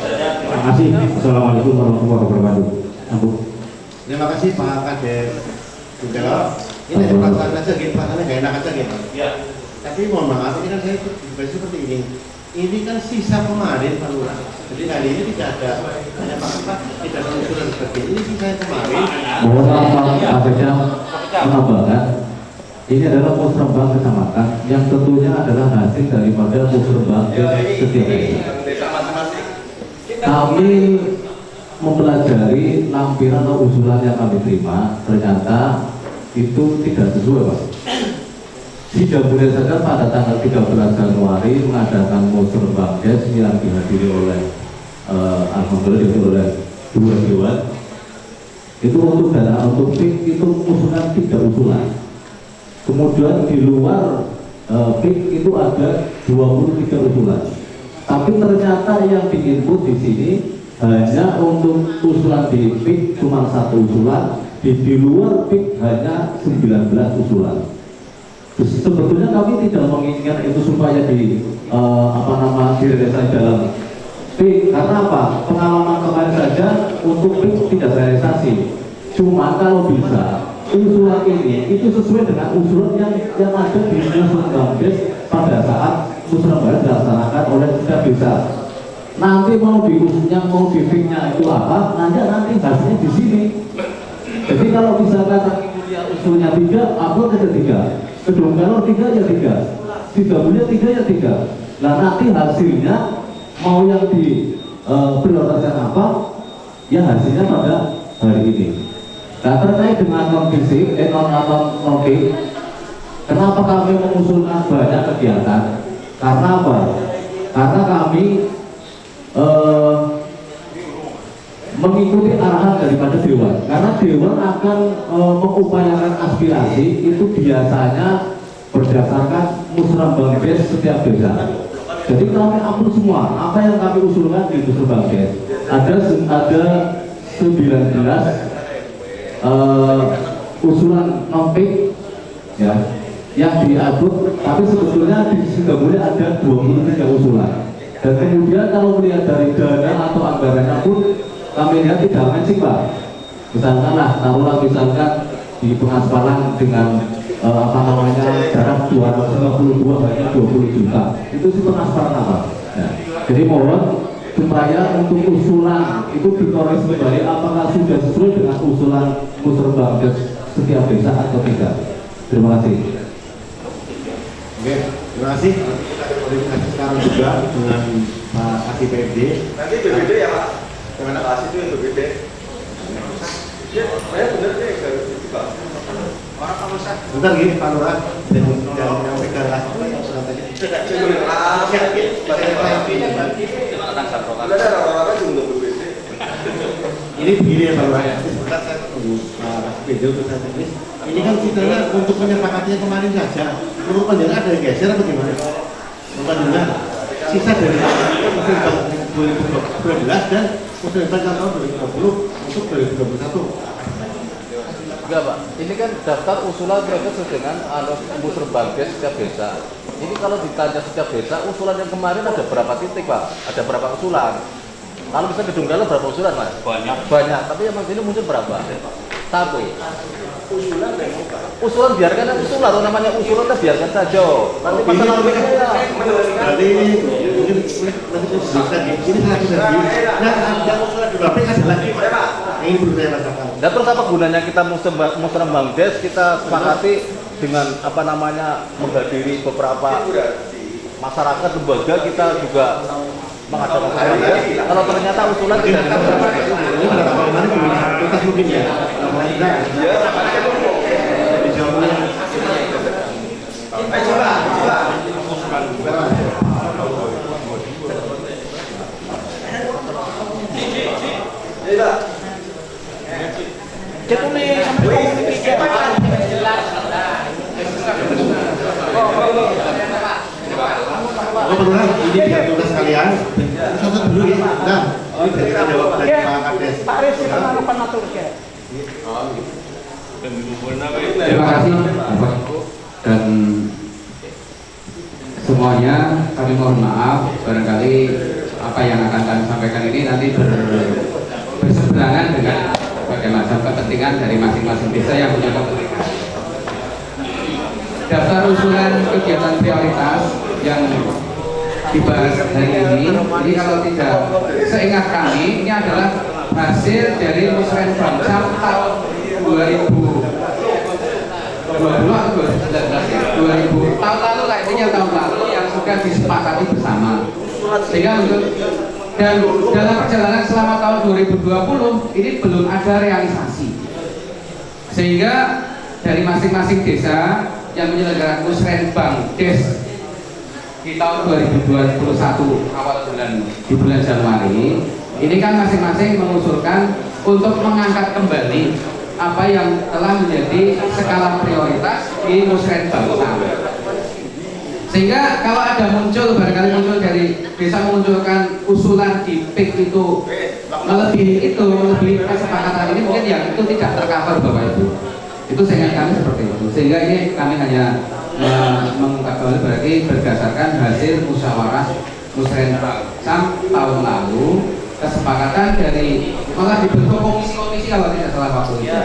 Terima kasih. Assalamualaikum warahmatullahi wabarakatuh. Terima kasih Pak Kades Bundelo. Ini perasaan aja gitu, perasaannya gak enak aja gitu. Ya. Tapi mohon maaf, ini kan saya berpikir seperti ini. Ini kan sisa kemarin Pak Lurah. Jadi kali ini tidak ada hanya Pak, tidak ada usulan seperti ini. Ini sisa kemarin. Mohon maaf Pak Beda menambahkan, ini adalah musrembang kecamatan yang tentunya adalah hasil daripada musrembang setiap desa. Kami mempelajari lampiran atau usulan yang kami terima, ternyata itu tidak sesuai Pak. Tidak boleh saja pada tanggal 13 Januari mengadakan musrembang des yang dihadiri oleh alhamdulillah oleh 2 dewan. Itu untuk dana untuk PIK itu usulan 3 usulan. Kemudian di luar PIK itu ada 23 usulan. Tapi ternyata yang diinput di sini hanya untuk usulan di PIK cuma 1 usulan, di luar PIK hanya 19 usulan. Sebetulnya kami tidak menginginkan itu supaya direalisasi dalam PIK, karena apa? Pengalaman kemarin saja untuk PIK tidak realisasi. Cuma kalau bisa usulan ini itu sesuai dengan usulan yang ada di musrembang des pada saat musrembang dilaksanakan oleh setiap desa. Nanti mau di PIK-nya itu apa? Nanti hasilnya di sini. Jadi kalau misalkan usulnya 3, upload ada 3. Kedua kalau 3 ya 3, tidak boleh 3 ya 3. Nah nanti hasilnya mau yang prioritaskan apa? Ya hasilnya pada hari ini. Nah terkait dengan non-fisik, non-fisik, kenapa kami mengusulkan banyak kegiatan? Karena apa? Karena kami mengikuti arahan daripada dewan, karena dewan akan mengupayakan aspirasi itu biasanya berdasarkan musrembang des setiap desa. Jadi kami ambil semua apa yang kami usulkan di musrembang des. Ada 19 usulan non-PIK ya yang diupload, tapi sebetulnya di Singapura ada 23 usulan. Dan kemudian kalau melihat dari dana atau anggarannya pun kami lihat tidak matching Pak. Misalkan taruhlah misalkan di pengaspalan dengan jarak 252 hanya 20 juta. Itu sih pengaspalan apa? Ya. Jadi mohon supaya untuk usulan itu dikoreksi kembali apakah sudah sesuai dengan usulan musrembang setiap desa atau tidak. Terima kasih. Oke, terima kasih. Koordinasi sekarang juga dengan Pak Kasih PFD. Nanti BPD ya Pak. Gimana kasih itu yang BPD? Ya, saya benar deh harus dibuka. Orang kamu sah. Bentar gini Pak Lurah dan yang pegang lah. Ini begini ya Pak Lurah. Sebentar saya tunggu Pak video untuk saya tulis. Ini kan ceritanya untuk menyepakatinya kemarin saja. Menurut panjangan ada yang geser atau gimana? Menurut panjangan sisa dari musrembang 2012 dan musrembang tahun 2020 untuk 2021. Enggak Pak, ini kan daftar usulan mereka sesuai dengan musrembang des setiap desa. Ini kalau ditanya setiap desa, usulan yang kemarin ada berapa titik Pak? Ada berapa usulan? Kalau bisa gedung galau berapa usulan Mas? Banyak, tapi yang ini muncul berapa? 1. Usulan usulan biarkan yang usulan, atau namanya usulan kita biarkan saja. Nanti masalah berarti ini tapi ada lagi ini perlu saya rasakan. Dan terus apa gunanya kita musrembang des, kita sepakati dengan menghadiri beberapa masyarakat lembaga, kita juga mengadakan kalau ternyata usulan tidak ini bagaimana tuntas mungkin ya. Ini biar tugas kalian. Satu dulu ya. Nah, ini dari jawab dari Pak Kades. Pak Resi penangkapan atur ya. Terima kasih dan semuanya kami mohon maaf barangkali apa yang akan kami sampaikan ini nanti berseberangan dengan berbagai macam kepentingan dari masing-masing desa yang punya kepentingan. daftar usulan kegiatan prioritas yang dibahas hari ini kalau tidak seingat kami ini adalah hasil dari Musrenbang tahun 2020 atau 2019 tahun lalu lah, intinya tahun lalu yang sudah disepakati bersama, sehingga untuk dan dalam perjalanan selama tahun 2020 ini belum ada realisasi, sehingga dari masing-masing desa yang menyelenggarakan Musrenbang Des di tahun 2021 awal di bulan Januari ini kan masing-masing mengusulkan untuk mengangkat kembali apa yang telah menjadi skala prioritas di Musrenbang. Sehingga kalau ada barangkali muncul dari desa mengunculkan usulan di PIK itu melebihi kesepakatan ini, mungkin yang itu tidak tercover Bapak Ibu. Itu sehingga kami seperti itu. Sehingga ini kami hanya mengungkapkan berarti berdasarkan hasil musyawarah Musrenbang tahun lalu, kesepakatan dari malah dibentuk komisi-komisi kalau tidak salah waktu itu.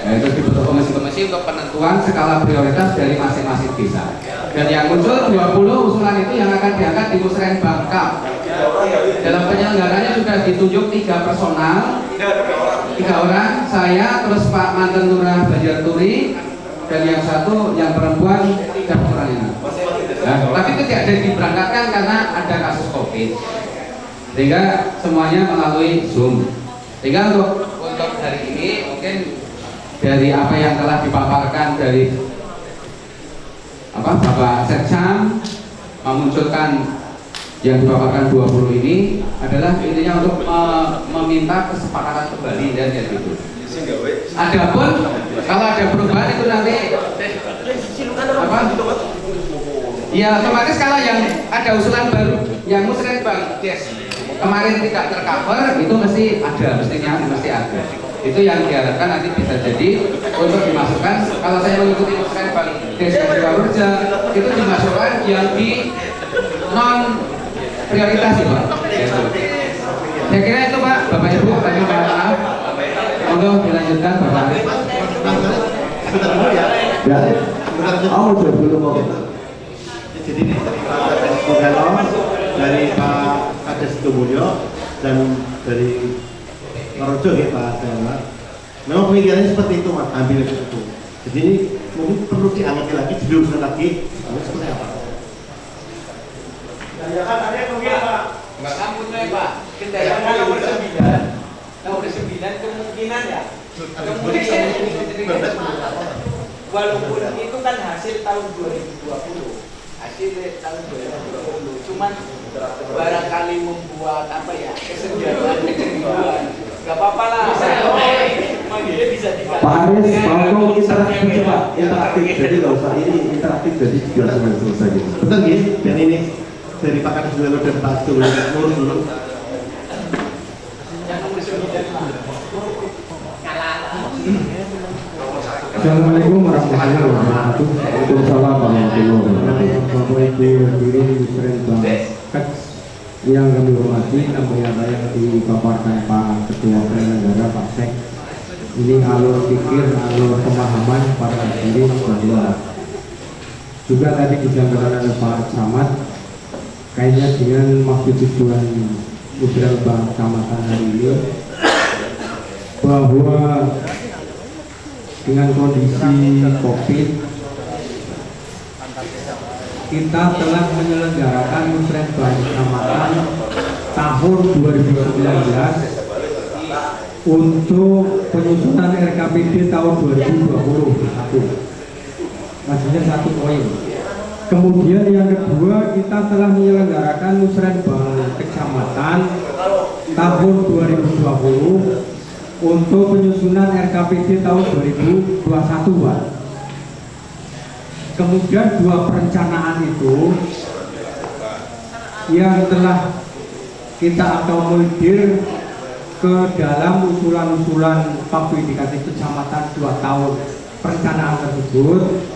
Yaitu dibentuk komisi-komisi untuk penentuan skala prioritas dari masing-masing desa. Dan yang muncul 20 usulan itu yang akan diangkat di Musrenbang Cup. Dalam penyelenggaranya sudah ditunjuk 3 personal, 3 orang, saya, terus Pak Manten Lurah Banjarturi, dan yang satu yang perempuan 3 orang ini. Nah, tapi itu tidak ada diberangkatkan karena ada kasus COVID, sehingga semuanya melalui Zoom. Sehingga untuk hari ini mungkin dari apa yang telah dipaparkan dari Bapak Sekcam memunculkan yang dipaparkan 20 ini adalah intinya untuk meminta kesepakatan kembali dan ya gitu. Adapun kalau ada perubahan itu nanti ya otomatis kalau yang ada usulan baru yang Musrenbang kemarin tidak tercover itu mesti ada. Itu yang diharapkan nanti bisa jadi untuk dimasukkan. Kalau saya mengikuti Musrenbang Desa Purworejo itu dimasukkan yang di non prioritas ya Pak. Saya kira itu Pak, Bapak Ibu, kami mohon maaf. Monggo dilanjutkan Bapak. Ya, jawab dulu mau. Jadi ini dari Pak Kades Tumulyo dan dari Rojo ya Pak Dama. Memang pemikirannya seperti itu Mas, ambil itu. Jadi ini mungkin perlu diangkat lagi, diuruskan lagi, seperti apa? Ya kan ada mungkin Pak. Enggak kampungnya Pak. Kita yang nomor 9 kemungkinan ya. Walaupun itu kan hasil tahun 2020. Hasil tahun 2020. Cuman barangkali membuat kesediaan keceriaan. Enggak apa-apa lah. Bisa Pak Aris, mau interaktif Pak, interaktif. Jadi nggak usah ini interaktif, jadi biar selesai gitu. Betul gitu. Dan ini dari Pak Kades dulu dan Pak Tumulyo ngurus dulu. Assalamualaikum warahmatullahi wabarakatuh. Waalaikumsalam warahmatullahi wabarakatuh. Bapak Ibu hadirin Musrenbang yang kami hormati, nama yang dipaparkan Pak Ketua Penyelenggara Pak Sek. Ini alur pikir, alur pemahaman para hadirin bahwa juga tadi disampaikan oleh Pak Camat kayaknya dengan maksud tujuan Musrenbang Kecamatan hari ini bahwa dengan kondisi COVID kita telah menyelenggarakan Musrenbang Kecamatan tahun 2019 untuk penyusunan RKPD tahun 2021. Maksudnya 1 poin. Kemudian yang kedua, kita telah menyelenggarakan Musrenbang Kecamatan tahun 2020 untuk penyusunan RKPD tahun 2021 Pak. Kemudian 2 perencanaan itu yang telah kita akomodir ke dalam usulan-usulan Pak Indikatif Kecamatan 2 tahun perencanaan tersebut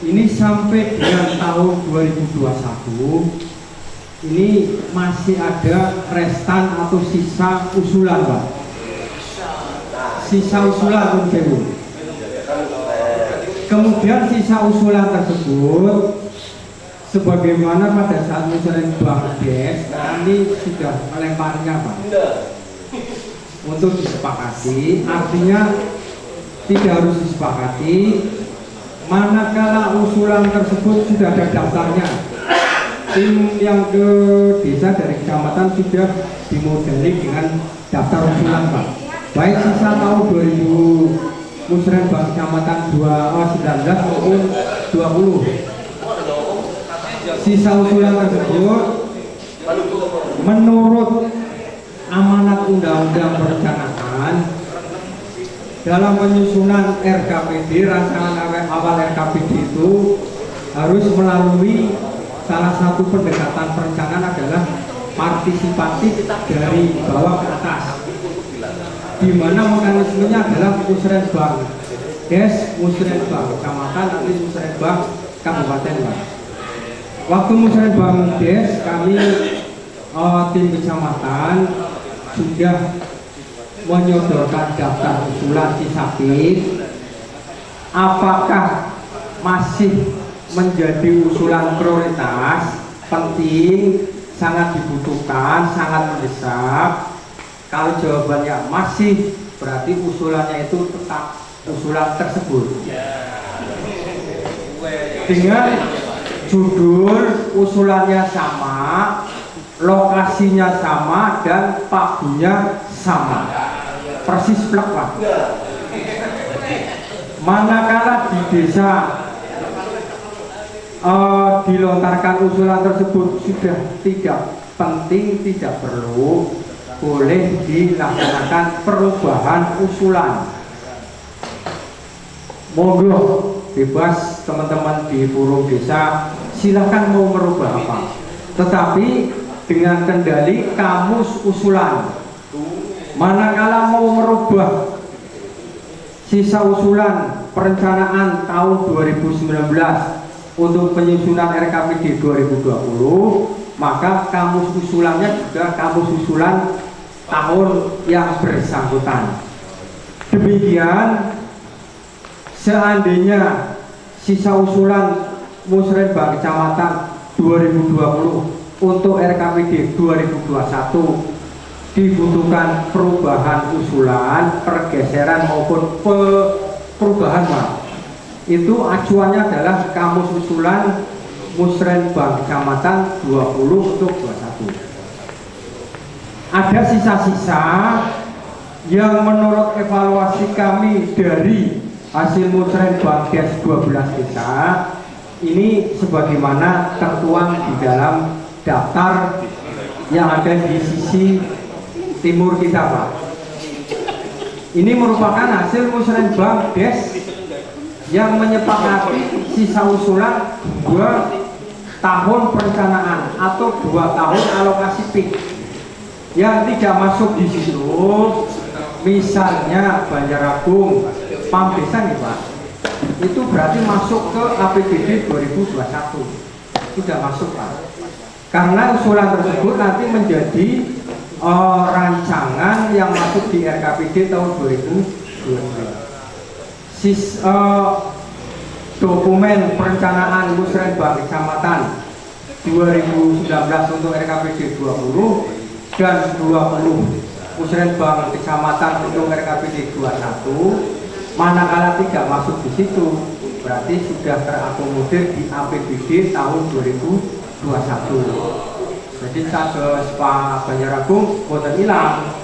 ini sampai dengan tahun 2021 ini masih ada restan atau sisa usulan Pak. Sisa usulan Kemudian Kemudian sisa usulan tersebut sebagaimana pada saat musrenbang Des kami sudah melemparnya Pak untuk disepakati, artinya tidak harus disepakati manakala usulan tersebut sudah ada daftarnya. Tim yang ke desa dari kecamatan sudah dimodali dengan daftar usulan Pak, baik sisa tahun 2000 musrenbang kecamatan 19 maupun 20. Sisa usulan tersebut menurut amanat undang-undang perencanaan dalam penyusunan RKPD, rancangan awal RKPD itu harus melalui salah satu pendekatan perencanaan adalah partisipatif dari bawah ke atas, di mana mekanismenya adalah musrenbang Des, musrenbang kecamatan, nanti musrenbang kabupaten Pak. Waktu musrenbang Des kami tim kecamatan sudah menyodorkan daftar usulan Sisapin. Apakah masih menjadi usulan prioritas, penting, sangat dibutuhkan, sangat mendesak? Kalau jawabannya masih, berarti usulannya itu tetap usulan tersebut dengan judul usulannya sama, lokasinya sama, dan pagunya sama, persis plek Pak. Manakala di desa dilontarkan usulan tersebut sudah tidak penting, tidak perlu, boleh dilaksanakan perubahan usulan. Monggo, bebas teman-teman di forum desa, silahkan mau merubah apa, tetapi dengan kendali kamus usulan. Manakala mau merubah sisa usulan perencanaan tahun 2019 untuk penyusunan RKPD 2020, maka kamus usulannya juga kamus usulan tahun yang bersangkutan. Demikian, seandainya sisa usulan musrenbang kecamatan 2020 untuk RKPD 2021 dibutuhkan perubahan usulan, pergeseran maupun perubahan Pak, itu acuannya adalah kamus usulan musrenbang kecamatan 20 untuk 21. Ada sisa-sisa yang menurut evaluasi kami dari hasil musrenbang Des 12 desa ini sebagaimana tertuang di dalam daftar yang ada di sisi timur kita Pak. Ini merupakan hasil musrenbang Des yang menyepakati sisa usulan 2 tahun perencanaan atau 2 tahun alokasi PIK. Yang tidak masuk di situ misalnya Banjaragung, PAM desa nih Pak, itu berarti masuk ke APBD 2021, sudah masuk Pak, karena usulan tersebut nanti menjadi rancangan yang masuk di RKPD tahun 2020. Dokumen perencanaan musrenbang kecamatan 2019 untuk RKPD 20 dan 20 musrenbang kecamatan untuk RKPD 21, manakala tidak masuk di situ berarti sudah terakomodir di APBD tahun 2021. Jadi status Pak Banjaragung boten hilang,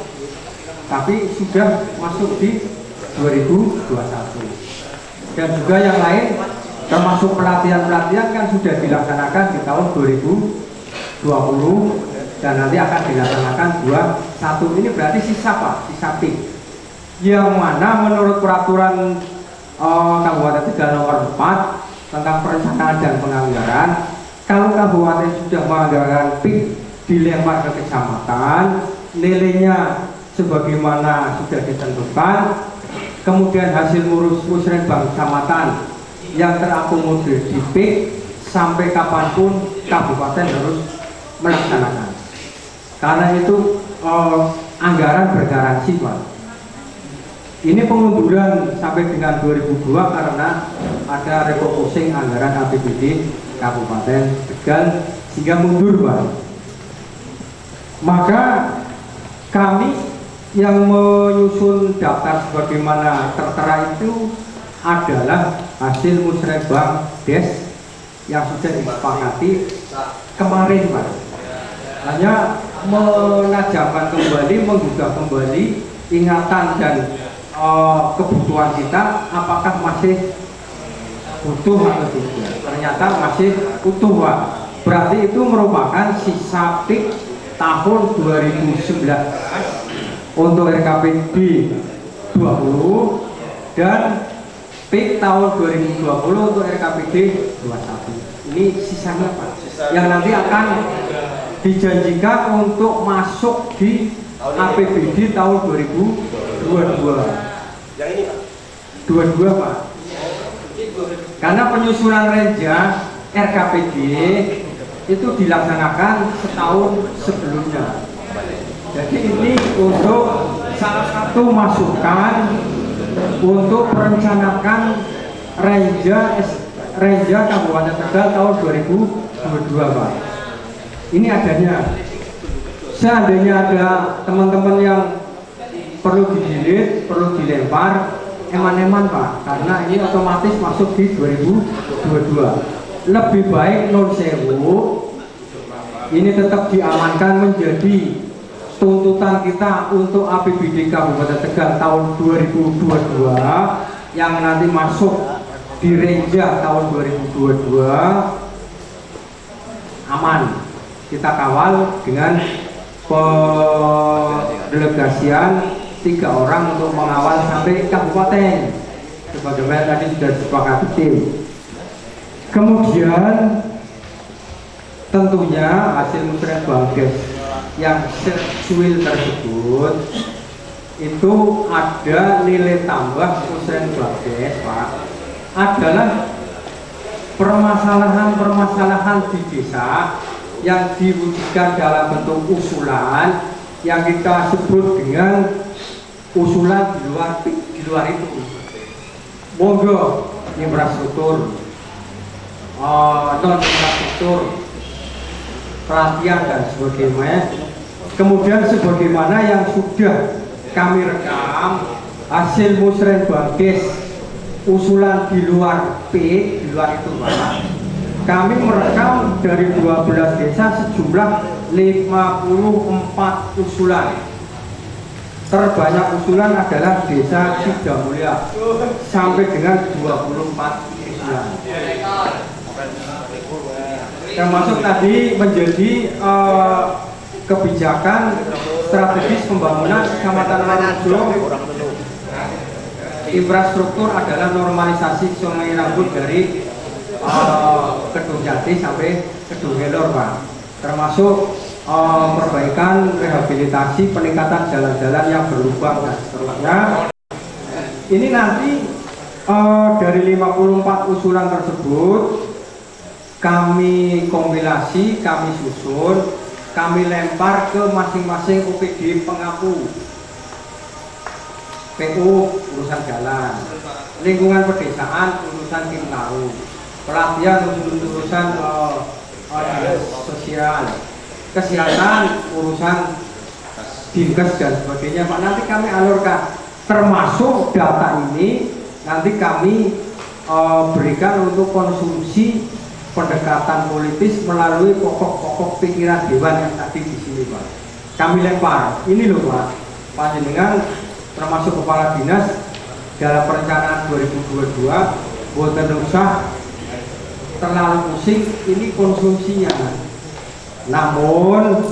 tapi sudah masuk di 2021. Dan juga yang lain termasuk pelatihan-pelatihan kan sudah dilaksanakan di tahun 2020 dan nanti akan dilaksanakan 21. Ini berarti sisa Pak, sisa PIK, yang mana menurut peraturan Kabupaten Tegal nomor 4 tentang perencanaan dan penganggaran, kalau kabupaten sudah menganggarkan PIK dilempar ke kecamatan, nilainya sebagaimana sudah ditentukan, kemudian hasil musrenbang kecamatan yang terakomodir di PIK sampai kapanpun kabupaten harus melaksanakan. Karena itu anggaran bergaransi Pak. Ini pengunduran sampai dengan 2002 karena ada refocusing anggaran APBD Kabupaten Tegal sehingga mundur Pak. Maka kami yang menyusun daftar sebagaimana tertera itu adalah hasil musrebang des yang sudah disepakati kemarin Pak. Hanya menajamkan kembali, menggugah kembali ingatan dan kebutuhan kita, apakah masih butuh atau tidak. Ternyata masih utuh Pak. Berarti itu merupakan sisa PIK tahun 2019 untuk RKPD 20 dan PIK tahun 2020 untuk RKPD 21. Ini sisanya Pak, yang nanti akan dijanjikan untuk masuk di APBD tahun 2022. Yang ini Pak? 22 Pak. Karena penyusunan renja RKPD itu dilaksanakan setahun sebelumnya. Jadi ini untuk salah satu masukan untuk merencanakan renja Kabupaten Tegal tahun 2022 Pak. Ini adanya. Seandainya ada teman-teman yang perlu didilit, perlu dilempar, eman-eman Pak, karena ini otomatis masuk di 2022. Lebih baik non sewu ini tetap diamankan menjadi tuntutan kita untuk APBD Kabupaten Tegal tahun 2022 yang nanti masuk di renja tahun 2022 aman. Kita kawal dengan pendelegasian 3 orang untuk mengawal sampai kabupaten sebagaimana tadi sudah disepakati tim. Kemudian tentunya hasil musrebang des yang sesuai tersebut itu ada nilai tambah musrebang des Pak, adalah permasalahan-permasalahan di desa yang diwujudkan dalam bentuk usulan yang kita sebut dengan usulan di luar itu. Monggo infrastruktur, non infrastruktur, pelatihan dan sebagainya. Kemudian sebagaimana yang sudah kami rekam hasil musrebang des usulan di luar PIK, di luar itu Pak. Kami merekam dari 12 desa sejumlah 54 usulan. Terbanyak usulan adalah desa Sidamulya sampai dengan 24 usulan. Termasuk tadi menjadi kebijakan strategis pembangunan Kecamatan Warujo. Infrastruktur adalah normalisasi Sungai Rambut dari Kedung Jati sampai Kedung Helor Pak, termasuk perbaikan, rehabilitasi, peningkatan jalan-jalan yang berlubang dan seterusnya. Ini nanti dari 54 usulan tersebut kami kompilasi, kami susun, kami lempar ke masing-masing OPD pengapu. PU urusan jalan, lingkungan pedesaan urusan tim laut, pelatihan urusan sosial, kesehatan urusan dinkes dan sebagainya Pak. Nanti kami alurkan, termasuk data ini nanti kami berikan untuk konsumsi pendekatan politis melalui pokok-pokok pikiran dewan yang tadi di sini Pak. Kami lempar, ini loh Pak, panjenengan termasuk kepala dinas dalam perencanaan 2022 buatan usah terlalu pusing ini konsumsinya. Namun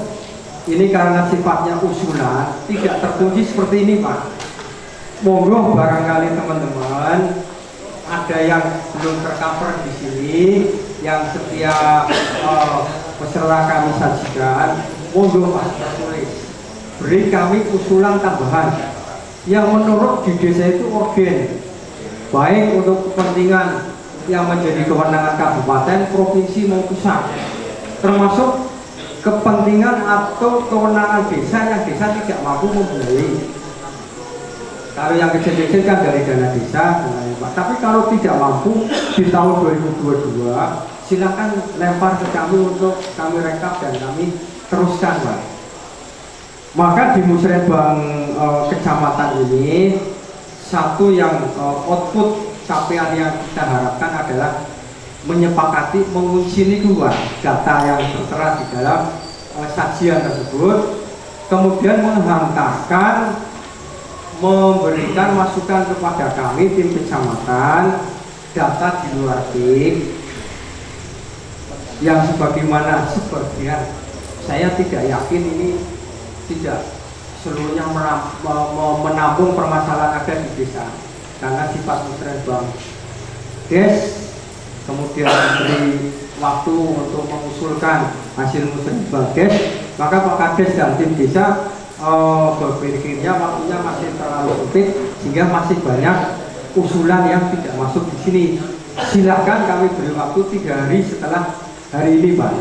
ini karena sifatnya usulan tidak terkunci seperti ini Pak. Monggo barangkali teman-teman ada yang belum tercover di sini yang setiap peserta kami sajikan, monggo Pak tulis, beri kami usulan tambahan yang menurut di desa itu urgen, baik untuk kepentingan yang menjadi kewenangan kabupaten, provinsi maupun pusat, termasuk kepentingan atau kewenangan desa yang desa tidak mampu membiayai. Kalau yang kecil-kecil kan dari dana desa, Pak. Tapi kalau tidak mampu di tahun 2022, silakan lempar ke kami untuk kami rekap dan kami teruskan, Pak. Maka di musrebang kecamatan ini satu yang output capaian yang kita harapkan adalah menyepakati mengunci dua data yang tertera di dalam sajian tersebut, kemudian menghantarkan memberikan masukan kepada kami tim kecamatan data di luar PIK yang sebagaimana sebagian saya tidak yakin ini tidak seluruhnya menampung permasalahan ada di desa karena sifat musrebang des kemudian memberi waktu untuk mengusulkan hasil musrebang des, maka Pak Kades dan tim desa berpikirnya waktunya masih terlalu sempit sehingga masih banyak usulan yang tidak masuk di sini. Silakan kami beri waktu 3 hari setelah hari ini, Pak,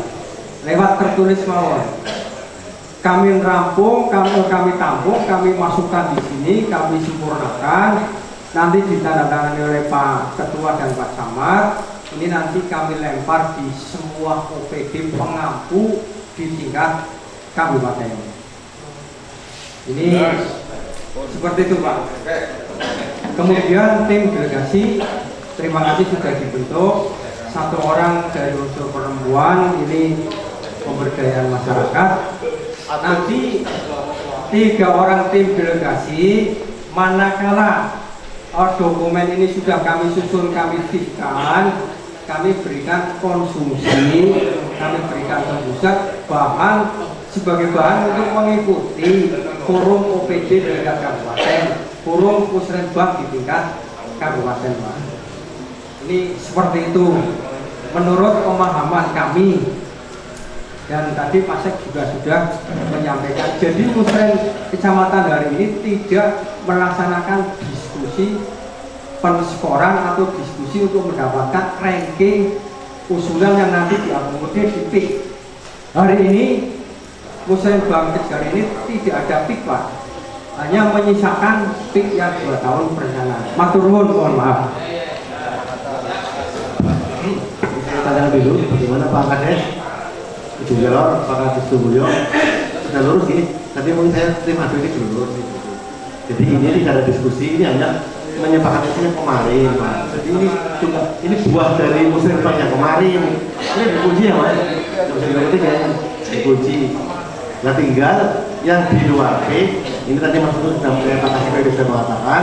lewat tertulis mawon. Kami rampung, kami tampung, kami masukkan di sini, kami sempurnakan, nanti ditandatangani oleh Pak Ketua dan Pak Camat. Ini nanti kami lempar di semua OPD pengampu di tingkat kabupaten. Ini seperti itu, Pak. Kemudian tim delegasi, terima kasih sudah dibentuk. 1 orang dari unsur perempuan, ini pemberdayaan masyarakat. Nanti 3 orang tim delegasi, manakala dokumen ini sudah kami susun, kami fixkan, kami berikan konsumsi, kami berikan tembusan bahan sebagai bahan untuk mengikuti forum OPD di tingkat kabupaten, forum musrebang di tingkat kabupaten, Pak. Ini seperti itu menurut pemahaman kami, dan tadi Pak Sek juga sudah menyampaikan. Jadi musrem kecamatan hari ini tidak melaksanakan diskusi penskoran atau diskusi untuk mendapatkan ranking usulan yang nanti diakomodir di PIK. Hari ini musrebang hari ini tidak ada PIK, Pak, hanya menyisakan PIK yang 2 tahun perencanaan. Matur nuwun, mohon maaf. Tanya dulu, bagaimana Pak Kades, Ibu Jalor, Pak Kades Tumulyo sudah lurus ini. Tapi mungkin saya terima dulu ini lurus. Jadi ini tidak ada diskusi, ini hanya menyepakati yang kemarin, Pak. Jadi ini juga ini buah dari musrebang yang kemarin. Ini dikunci ya, Pak. Musrebang itu ya dikunci. Nah tinggal yang di luar ini tadi Mas Untuk sudah Pak Kasih sudah mengatakan,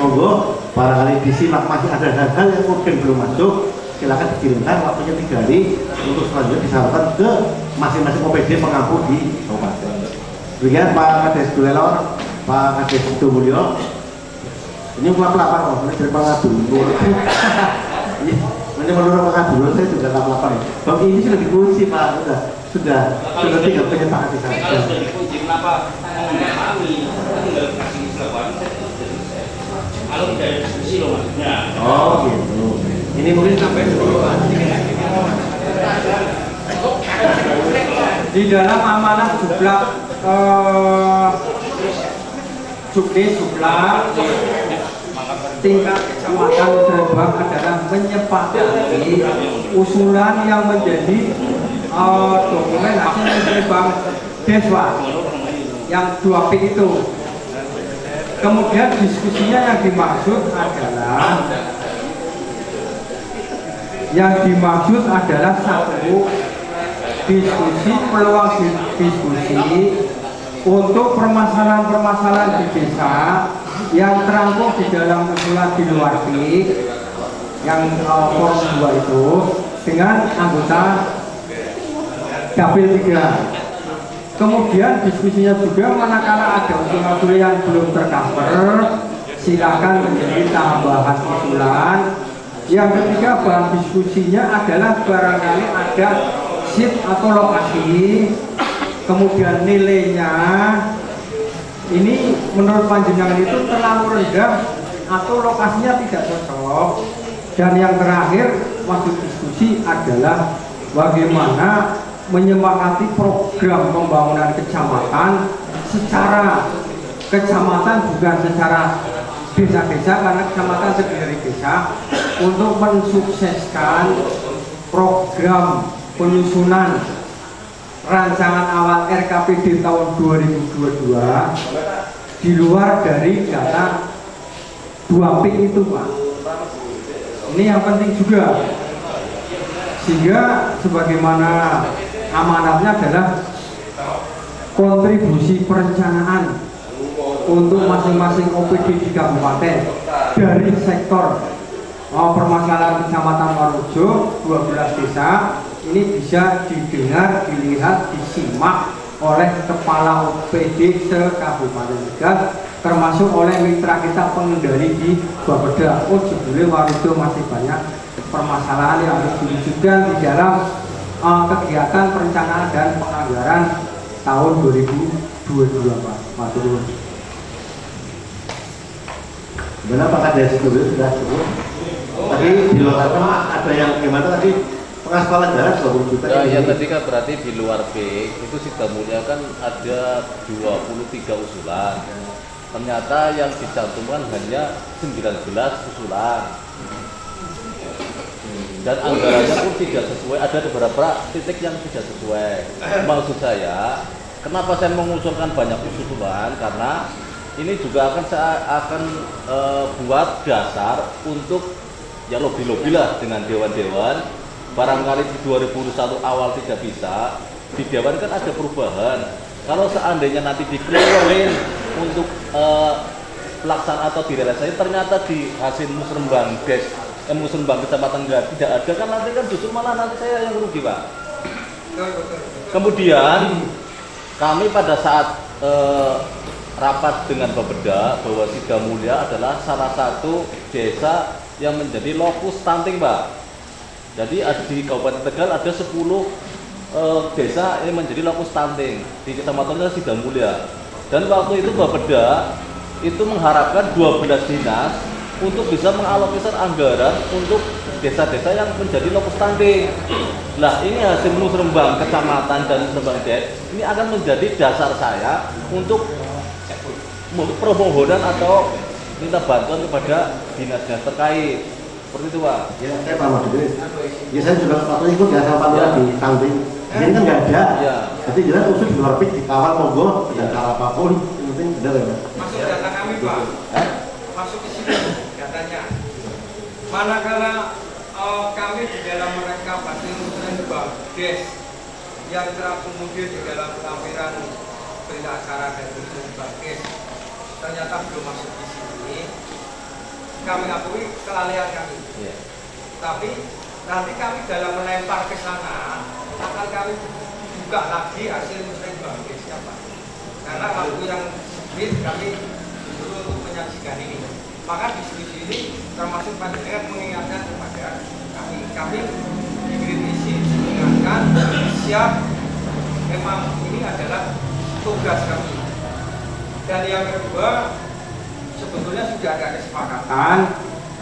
monggo barangkali disimak masih ada hal-hal yang mungkin belum masuk, silakan dikirimkan, waktunya 3 hari untuk selanjutnya disalurkan ke masing-masing OPD pengampu di kabupaten. Demikian Pak Kades Dulelor, Pak Kades Tumulyo. Ini pelapar kok, ini dari pengadu. Ini menurut pengadu, saya juga pelapar. Bang ini sudah dikunci, Pak, sudah tinggal penyepakati saja. Kalau sudah dikunci, kenapa memahami? Tinggal kasih selebaran, saya selesai. Kalau tidak ada diskusi loh maksudnya. Oh gitu. Ini mungkin sampai dulu, Pak. Di dalam amanah jublak jublak tingkat kecamatan musrebang adalah menyepakati usulan yang menjadi dokumen hasil musrebang Deswa yang 2 PIK itu. Kemudian diskusinya yang dimaksud adalah satu, diskusi peluang diskusi untuk permasalahan-permasalahan di desa yang terangkum di dalam usulan di luar PIK yang forum 2 itu dengan anggota Dapil 3. Kemudian diskusinya juga manakala ada usul-usul yang belum tercover, silakan menjadi tambahan usulan. Yang ketiga, bahan diskusinya adalah barangkali ada sip atau lokasi, kemudian nilainya ini menurut panjenengan itu terlalu rendah atau lokasinya tidak cocok. Dan yang terakhir, maksud diskusi adalah bagaimana menyepakati program pembangunan kecamatan secara kecamatan, bukan secara desa-desa karena kecamatan sendiri desa untuk mensukseskan program penyusunan rancangan awal RKPD tahun 2022 di luar dari data 2 PIK itu Pak. Ini yang penting juga, sehingga sebagaimana amanatnya adalah kontribusi perencanaan untuk masing-masing OPD di kabupaten dari sektor permasalahan Kecamatan Warujo 12 desa ini bisa didengar, dilihat, disimak oleh kepala OPD se-Kabupaten Tegal, termasuk oleh mitra kita pengendali di Bapeda. Oh, jebule Warujo masih banyak permasalahan yang harus diwujudkan di dalam kegiatan perencanaan dan penganggaran tahun 2022 Pak. Matur nuwun. Benar Pak Kades dulu sudah cukup. Tadi di luar ada yang gimana tadi pengaspalan jalan 20 juta. Ya tadi kan berarti di luar B itu Sidamulia kan ada 23 usulan. Ternyata yang dicantumkan hanya 19 usulan. Dan anggarannya pun tidak sesuai, ada beberapa titik yang tidak sesuai. Maksud saya, kenapa saya mengusulkan banyak usulan? Karena ini juga saya akan buat dasar untuk ya lobby lah dengan dewan-dewan. Barangkali di 2021 awal tidak bisa, di dewan kan ada perubahan. Kalau seandainya nanti dikeluarin untuk pelaksanaan atau direalisasi, ternyata di hasil musrembang musrembang kecamatan tidak ada, kan nanti kan justru malah nanti saya yang rugi Pak. Kemudian kami pada saat rapat dengan Bapeda bahwa Sidamulia adalah salah satu desa yang menjadi lokus stunting Pak. Jadi di Kabupaten Tegal ada 10 desa yang menjadi lokus stunting di Kecamatan Sidamulia. Dan waktu itu Bapeda itu mengharapkan 12 dinas untuk bisa mengalokasikan anggaran untuk desa-desa yang menjadi lokus stunting. Nah ini hasil musrembang kecamatan dan musrembang desa ini akan menjadi dasar saya untuk permohonan atau minta bantuan kepada dinas-dinas terkait. Seperti itu Pak. Ya saya paham dulu. Ya saya juga waktu ikut ya sama Pak di stunting. Ini kan nggak ada. Ya. Jadi jelas usul di luar PIK dikawal monggo dengan cara apapun. Yang penting benar ya. Masuk data kami Pak. Masuk ke sini datanya. Manakala kami di dalam mereka hasil musrembang des yang terakomodir di dalam lampiran berita acara dan musrembang des ternyata belum masuk di sini, kami akui kelalaian kami. Tapi nanti kami dalam melempar ke sana akan kami buka lagi hasil musrembang desnya Pak. Karena waktu yang sedikit kami disuruh untuk menyaksikan ini. Maka diskusi ini termasuk panjenengan mengingatkan kepada kami dikritisi, mengingatkan siap, memang ini adalah tugas kami. Dan yang kedua, sebetulnya sudah ada kesepakatan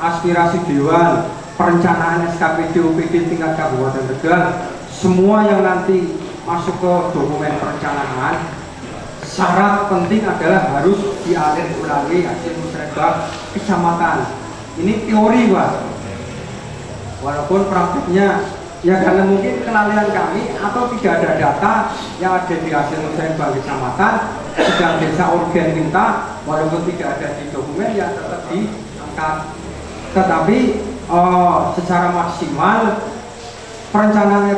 aspirasi Dewan perencanaan SKPD OPD tingkat Kabupaten Tegal, semua yang nanti masuk ke dokumen perencanaan, syarat penting adalah harus dialir ulangi hasil musrembang kecamatan. Ini teori Pak, walaupun praktiknya ya karena mungkin kelalaian kami atau tidak ada data yang ada di hasil musrembang kecamatan, sedang desa organ minta walaupun tidak ada di dokumen ya tetap diangkat. Tetapi secara maksimal perencanaan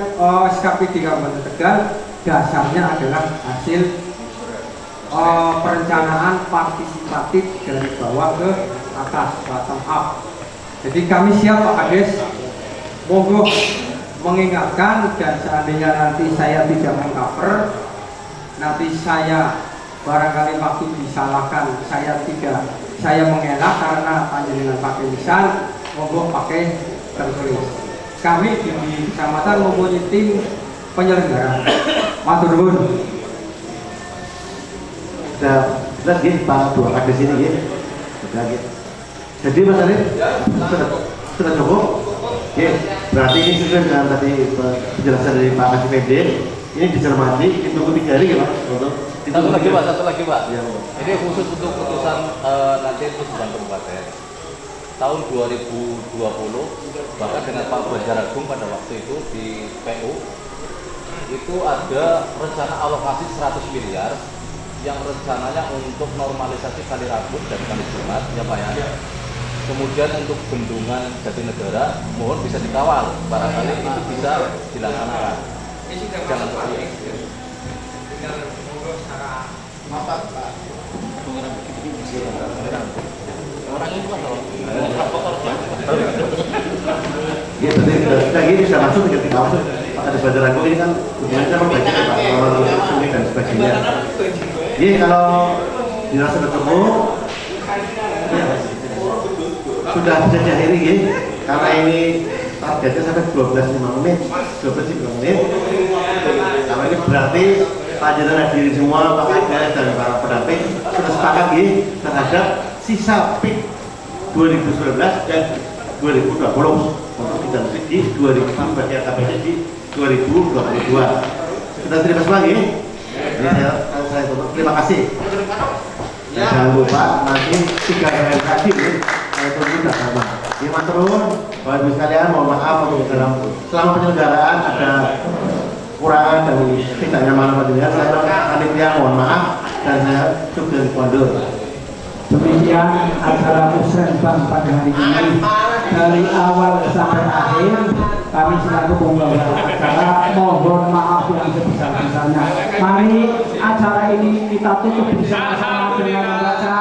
SKPD Kabupaten Tegal dasarnya adalah hasil perencanaan partisipatif dari bawah ke atas, bottom up. Jadi kami siap Pak Kades, monggo mengingatkan, dan seandainya nanti saya tidak mengcover, nanti saya barangkali waktu disalahkan, saya mengelak karena panjenengan pakai lisan, monggo pakai tertulis. Kami di kecamatan mempunyai tim penyelenggara. Matur nuwun. Sudah jelas gitu Pak, 2 kades ini gitu. Sudah gitu. Jadi Mas Arif sudah cukup. Oke, berarti ini sesuai dengan tadi penjelasan dari Pak Kasih Pede. Ini dicermati, ditunggu 3 hari ya Pak untuk Satu lagi Pak. Ini khusus untuk putusan nanti putusan kabupaten tahun 2020, bahkan dengan Pak Banjaragung pada waktu itu di PU itu ada rencana alokasi 100 miliar yang rencananya untuk normalisasi Kali Rambut dan Kali Jumat ya Pak ya. Kemudian untuk bendungan Jatinegara mohon bisa dikawal, barangkali itu bisa dilaksanakan. Jangan terlalu ya berarti sudah gini sudah masuk ke tingkat masuk Pak Kades Banjaragung ini kan hubungannya sama banjir Pak, sungai dan sebagainya. Jadi kalau dirasa ketemu ya, sudah bisa diakhiri ya, karena ini targetnya sampai 12.05 menit, 12.05 menit. Kalau ini berarti panjenengan hadirin semua, Pak Kades dan para pendamping sudah sepakat ya terhadap sisa PIK 2019 dan 2020 untuk kita di 2000 bagi KPD di 2022. Kita terima kasih lagi. Ini saya terima kasih. Dan jangan lupa nanti 3 hari lagi saya tunggu sama. Terima turun, Bapak Ibu sekalian, mohon maaf untuk selama penyelenggaraan ada kurangan dan tidak nyaman dengan saya panitia mohon maaf dan saya juga dikondur. Demikian acara musrenbang pada hari ini dari awal sampai akhir. Kami selaku pembawa acara mohon maaf yang sebesar-besarnya. Mari acara ini kita tutup bersama-sama dengan membaca